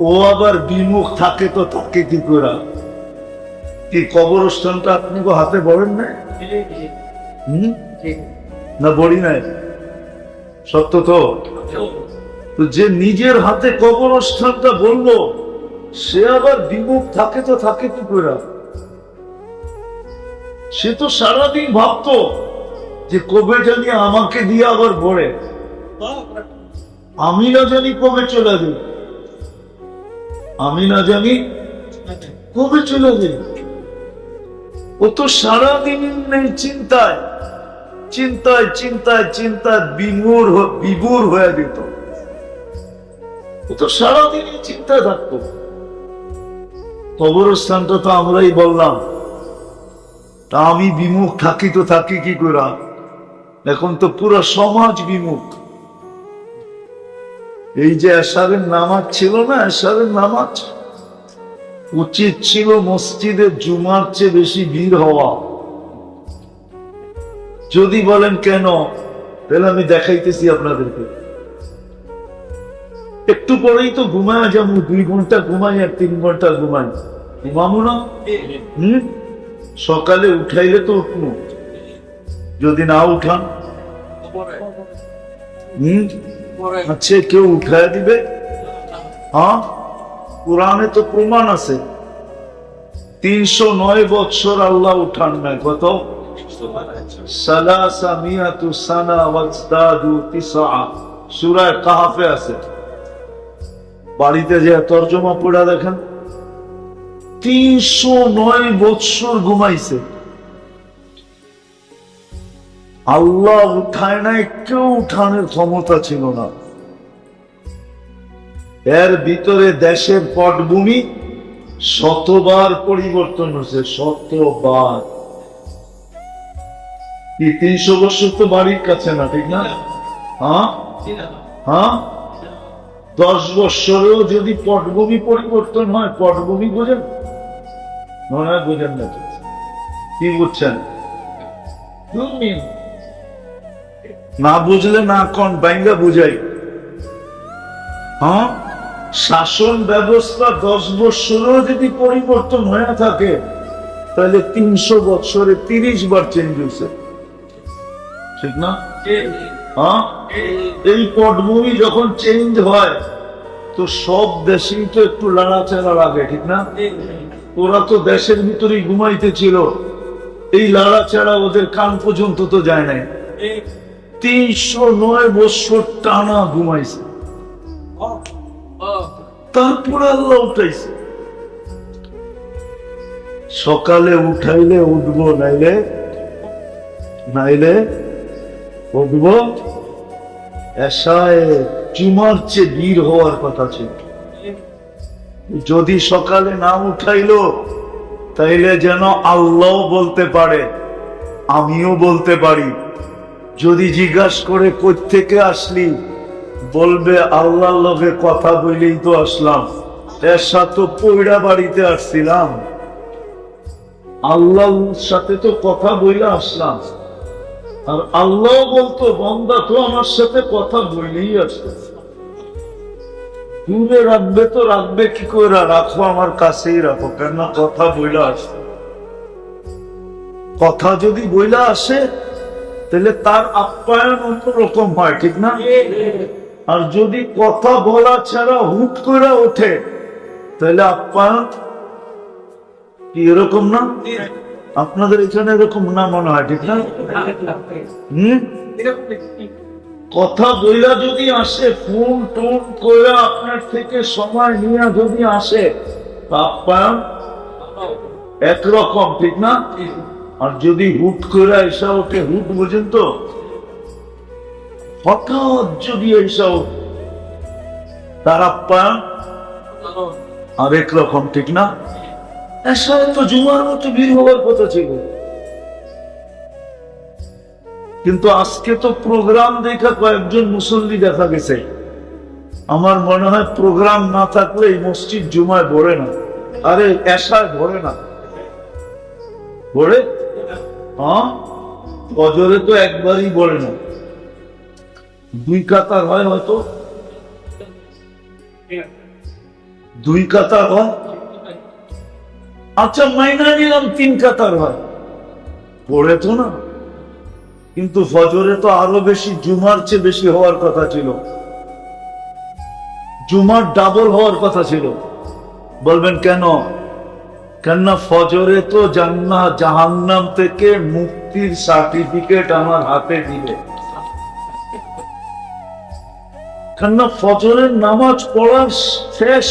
ও আবার বিমুখ থাকে, তো থাকে কি করে? কি কবরস্থানটা আপনি হাতে বলেন না? না বলি নাই? সত্য তো। যে নিজের হাতে কবরস্থানটা বললো, সে আবার বিমুখ থাকে, তো থাকে কি করে? সে তো সারাদিন ভাবতো যে কবে জানি আমাকে দিয়ে আবার ভরে, আমি না জানি কবে চলে যাই, আমি না জানি কবে চলে যাই। ও তো সারাদিন নেই চিন্তায় চিন্তায় চিন্তায় চিন্তায় বিভোর হয়ে যেত। ও তো সারাদিন চিন্তায় থাকতো। কবরস্থানটা তো আমরাই বললাম, তা আমি বিমুখ থাকি, তো থাকি কি করে? এখন তো পুরো সমাজ বিমুখ। এই যে এশারের নামাজ ছিল না, এশারের নামাজ উচিত ছিল মসজিদে জুমার চেয়ে বেশি ভিড় হওয়া। যদি বলেন কেন, তাহলে আমি দেখাইতেছি আপনাদেরকে। একটু পরেই তো ঘুমায় যাবো, 2 ঘন্টা ঘুমাই আর 3 ঘন্টা ঘুমাই, ঘুমাবো না? সকালে উঠাইলে তো উঠবো, যদি না উঠান আচ্ছা কেউ উঠায় দিবে? হ্যাঁ, কোরআনে তো প্রমাণ আছে। 309 বৎসর আল্লাহ উঠান নাই। কত? সালাসামিয়াতু সানা ওয়াজদাদু তিসআ, সূরা কাহফে আছে। বাড়িতে যে তরজমা পড়া দেখেন। 309 বৎসর ঘুমাইছে। আল্লাহ উঠায় নাই, কেউ উঠানোর ক্ষমতা ছিল না। এর ভিতরে দেশের পটভূমি শতবার পরিবর্তন হয়েছে, শতবার। কি 300 বছর তো বাড়ির কাছে না, ঠিক না? হ্যাঁ হ্যাঁ, 10 বছরেও যদি পটভূমি পরিবর্তন হয়, পটভূমি বোঝেন? মনে হয় বোঝেন না। কি বুঝছেন? না বুঝলে না কোন বাইঙ্গা বুঝাই। হ্যাঁ, শাসন ব্যবস্থা 10 বছরেও যদি পরিবর্তন হয়ে থাকে, তাহলে 300 বছরে 30 বার চেঞ্জ হয়েছে, ঠিক না? হ্যাঁ, এই পটভূমি যখন চেঞ্জ হয়, তো সব দেশেই তো একটু লাড়াচাড়া লাগে, ঠিক না? ওরা তো দেশের ভিতরেই ঘুমাইতেছিল, এই লাড়াচাড়া ওদের কান পর্যন্ত তো যায় নাই। 309 বছর টানা ঘুমাইছে, তারপরে আল্লাহ উঠাইছে। সকালে উঠাইলে উঠবো, নাইলে নাইলে উঠবো। এশায় জুমার চেয়ে ভিড় হওয়ার কথা ছিল। যদি সকালে না উঠাইলো, তাইলে যেন আল্লাহ বলতে পারে, আমিও বলতে পারি। যদি জিজ্ঞাসা করে কই থেকে আসলি, বলবে আল্লাহর লগে কথা বলেই তো আসলাম, এর সাথে পয়ড়া বাড়িতে আসছিলাম, আল্লাহর সাথে তো কথা বলে আসলাম। আর আল্লাহ বলতো, বান্দা তো আমার সাথে কথা বলেই আসতো। দূরে রাখবে তো রাখবে কি করে, রাখো আমার কাছেই রাখো, কেন কথা বইলা আসে। কথা যদি বইলা আসে তাহলে তার আপ্যায়ন অন্যরকম হয়, ঠিক না? আর যদি কথা বলা ছাড়া হুট করে ওঠে তাহলে আপ্যায়ন কি এরকম না? আপনাদের এখানে এরকম না মনে হয়, ঠিক না? কথা বইলা যদি আসে, ফোন টোন করে আপনার থেকে সময় নিয়ে যদি আসে, আপ্যায়ন একরকম, ঠিক না? আর যদি হুট করে এসা ওঠে, হুট বুঝেন তো, হঠাৎ যদি এসা ওঠে তার আপ্যায়ন আরেক রকম, ঠিক না? এসা তো জুমার মতো ভিড় হওয়ার কথা ছিল, কিন্তু আজকে তো প্রোগ্রাম দেখা কয়েকজন মুসল্লি দেখা গেছে। আমার মনে হয় প্রোগ্রাম না থাকলে এই মসজিদ জুমায় ভরে না, আরে এসায় ভরে না, ভরে? হ্যাঁ, ফজরে তো একবারই ভরে না, 2 কাতার হয়, হয়তো 2 কাতার হয়। আচ্ছা মাইনা নিলাম 3 কাতার হয়, পড়ে তো না। কিন্তু ফজরে তো আরো বেশি, জুমার চেয়ে বেশি হওয়ার কথা ছিল, জুমার ডাবল হওয়ার কথা ছিল। বলবেন কেন? কেননা ফজরে তো জান্নাত জাহান্নাম থেকে মুক্তির সার্টিফিকেট আমার হাতে দিবে। কেননা ফজরের নামাজ পড়ার শেষ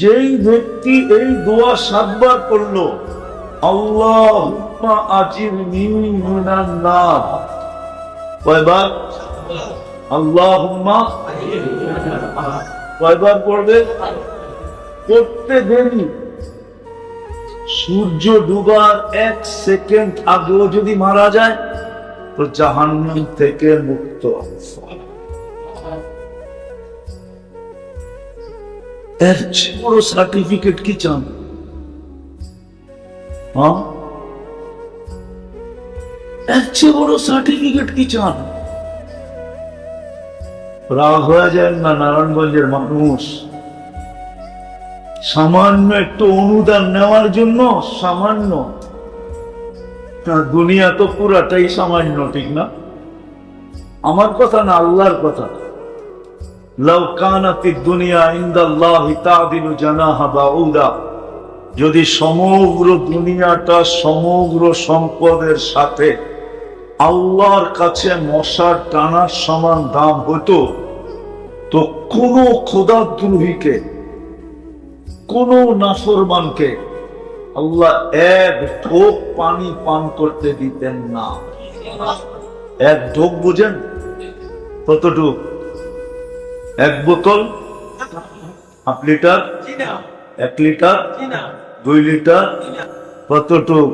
যেই ব্যক্তি এই দোয়া 7 বার পড়লো, আল্লাহুম্মা আজিরনি মিনান নার, কয়বার? আল্লাহুম্মা, কয়বার পড়বে? পড়তে দেরি, সূর্য ডুবার 1 সেকেন্ড আগেও যদি মারা যায় তো জাহান্নাম থেকে মুক্ত। এর চেয়ে বড় সার্টিফিকেট কি চান? এর চেয়ে বড় সার্টিফিকেট কি চান? রাগ হয়ে যায় না নারায়ণগঞ্জের মানুষ সামান্য একটু অনুদান নেওয়ার জন্য? সামান্য, দুনিয়া তো পুরাটাই সামান্য, ঠিক না? আমার কথা না, আল্লাহর কথা। লাউ কানাতিদ দুনিয়া ইনদাল্লাহি তা'দিলু জানাহা বাউদা, যদি সমগ্র দুনিয়াটা সমগ্র সম্পদের সাথে আল্লাহর কাছে মশার টানার সমান দাম হতো, তো কোন খোদাদ্রোহীকে, কোন নাফরমানকে আল্লাহ 1 ঢোক পানি পান করতে দিতেন না। 1 ঢোক বুঝেন কতটুক? 1 বোতল, 1/2 লিটার, 1 লিটার, 2 লিটার, কতটুক?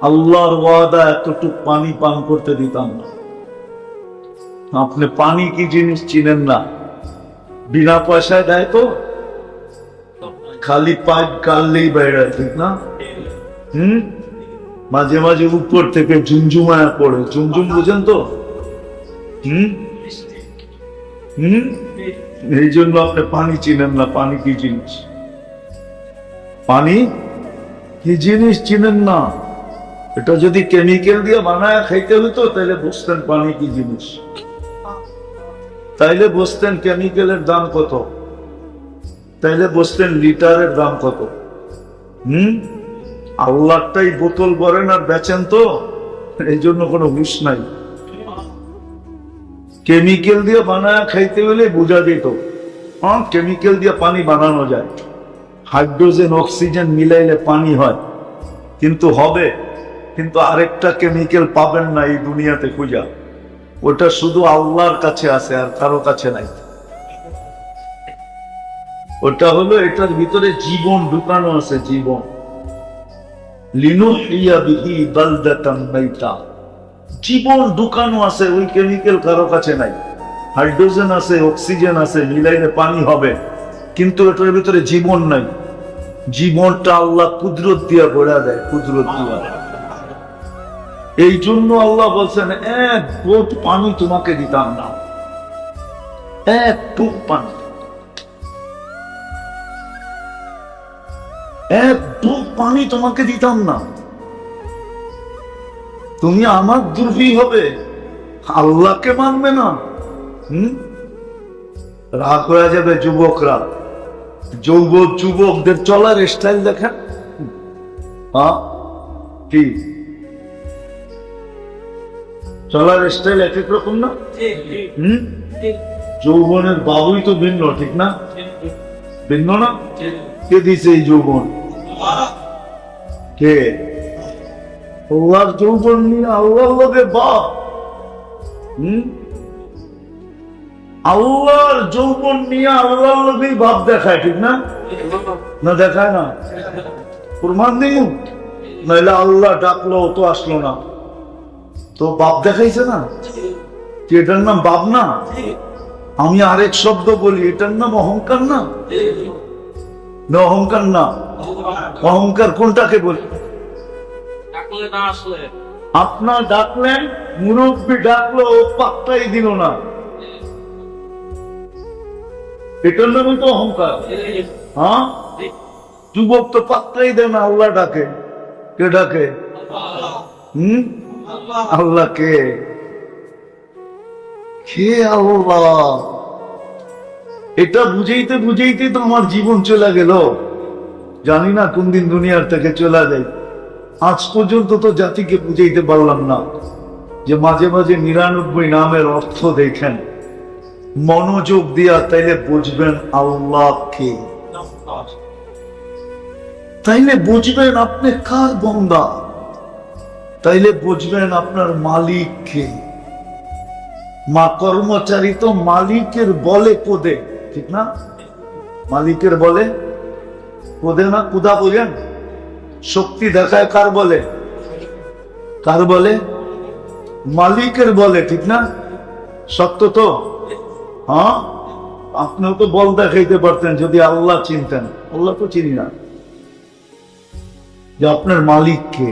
আল্লাহর ওয়াদা এতটুক পানি পান করতে দিতাম না। আপনি পানি কি জিনিস চিনেন না, বিনা পয়সায় দেয় তো, খালি পাইপ কাললেই বাইরে, ঠিক না? মাঝে মাঝে উপর থেকে ঝুমঝুমায়া পড়ে, ঝুমঝুম বুঝেন তো? এই জন্য আপনি পানি চিনেন না, পানি কি জিনিস, পানি কি জিনিস চিনেন না। এটা যদি কেমিক্যাল দিয়ে বানায় খাইতে হতো তাহলে বুঝতেন পানি কি জিনিস, তাইলে বুঝতেন কেমিক্যালের দাম কত, তাইলে বুঝতেন লিটারের দাম কত। আল্লাহটাই বোতল ভরেন আর বেচেন তো, এই জন্য কোনো হুঁশ নাই। কেমিক্যাল দিয়ে বানায় খাইতে হলে বোঝা যেত, হ্যাঁ কেমিক্যাল দিয়ে পানি বানানো যায়, হাইড্রোজেন অক্সিজেন মিলাইলে পানি হয়, কিন্তু হবে, কিন্তু আরেকটা কেমিক্যাল পাবেন না এই দুনিয়াতে খুঁজা, ওটা শুধু আল্লাহর কাছে আছে আর কারো কাছে নাই। ওটা হলো এটার ভিতরে জীবন ঢুকানো আছে, জীবন। লিনুহইয়া বিহি বালদাতান মাইতা, জীবন ঢুকানো আছে, ওই কেমিক্যাল কারো কাছে নাই। হাইড্রোজেন আছে, অক্সিজেন আছে, মিলাইলে পানি হবে, কিন্তু এটার ভিতরে জীবন নাই। জীবনটা আল্লাহ কুদরত দিয়া গড়া দেয়, কুদরত দিয়া। এই জন্য আল্লাহ বলছেন 1 বোট পানি তোমাকে দিতাম না, এক বুক পানি, এক বুক পানি তোমাকে দিতাম না। তুমি আমার দুর্বি হবে, আল্লাহকে মানবে না। রাগ হয়ে যাবে যুবকরা। যুবকদের চলার স্টাইল দেখেন, হ্যাঁ কি চলার স্টাইল এক এক রকম না? যৌবনের বাবুই তো ভিন্ন, ঠিক না? ভিন্ন না? কে দিছে এই যৌবন? কে? আল্লাহর যৌবন নিয়ে আল্লাহর লোকে বাপ। আল্লাহর যৌবন নিয়ে আল্লাহর লোকেই বাপ দেখায়, ঠিক না? না দেখায় না? প্রমাণ নেই, নাহলে আল্লাহ ডাকলো তো আসলো না, তো বাপ দেখাইছে না? এটার নাম বাপ না? আমি আরেক শব্দ বলি, এটার নাম অহংকার না? না অহংকার না? অহংকার কোনটাকে বলি? আপনার ডাকলেন, মুরব্বী ডাকলো, ও পাত্তাই দিল না, এটার নামই তো অহংকার। হ্যাঁ, যুবক তো পাত্তাই দেয় না, আল্লাহ ডাকে। কে ডাকে? আল্লাহ। কে আল্লাহ? এটা বুঝাইতে বুঝাইতে তো আমার জীবন চলে গেল, জানি না কোন দিন দুনিয়ার থেকে চলে যায়। আজ পর্যন্ত তো জাতিকে বুঝাইতে পারলাম না যে মাঝে মাঝে 99 নামের অর্থ দেখেন মনোযোগ দিয়া, তাইলে বুঝবেন আল্লাহ কে, তাইলে বুঝবেন আপনি কার বান্দা, তাইলে বুঝবেন আপনার মালিক কে। মা কর্মচারী তো মালিকের বলে কোদে, ঠিক না? মালিকের বলে কোদে না? কুদা বোঝেন? শক্তি দেখায় কার বলে? কার বলে? মালিকের বলে, ঠিক না? সত্য তো? হ্যাঁ, আপনিও তো বল দেখাইতে পারতেন যদি আল্লাহ চিনতেন। আল্লাহ তো চিনি না, যে আপনার মালিক কে।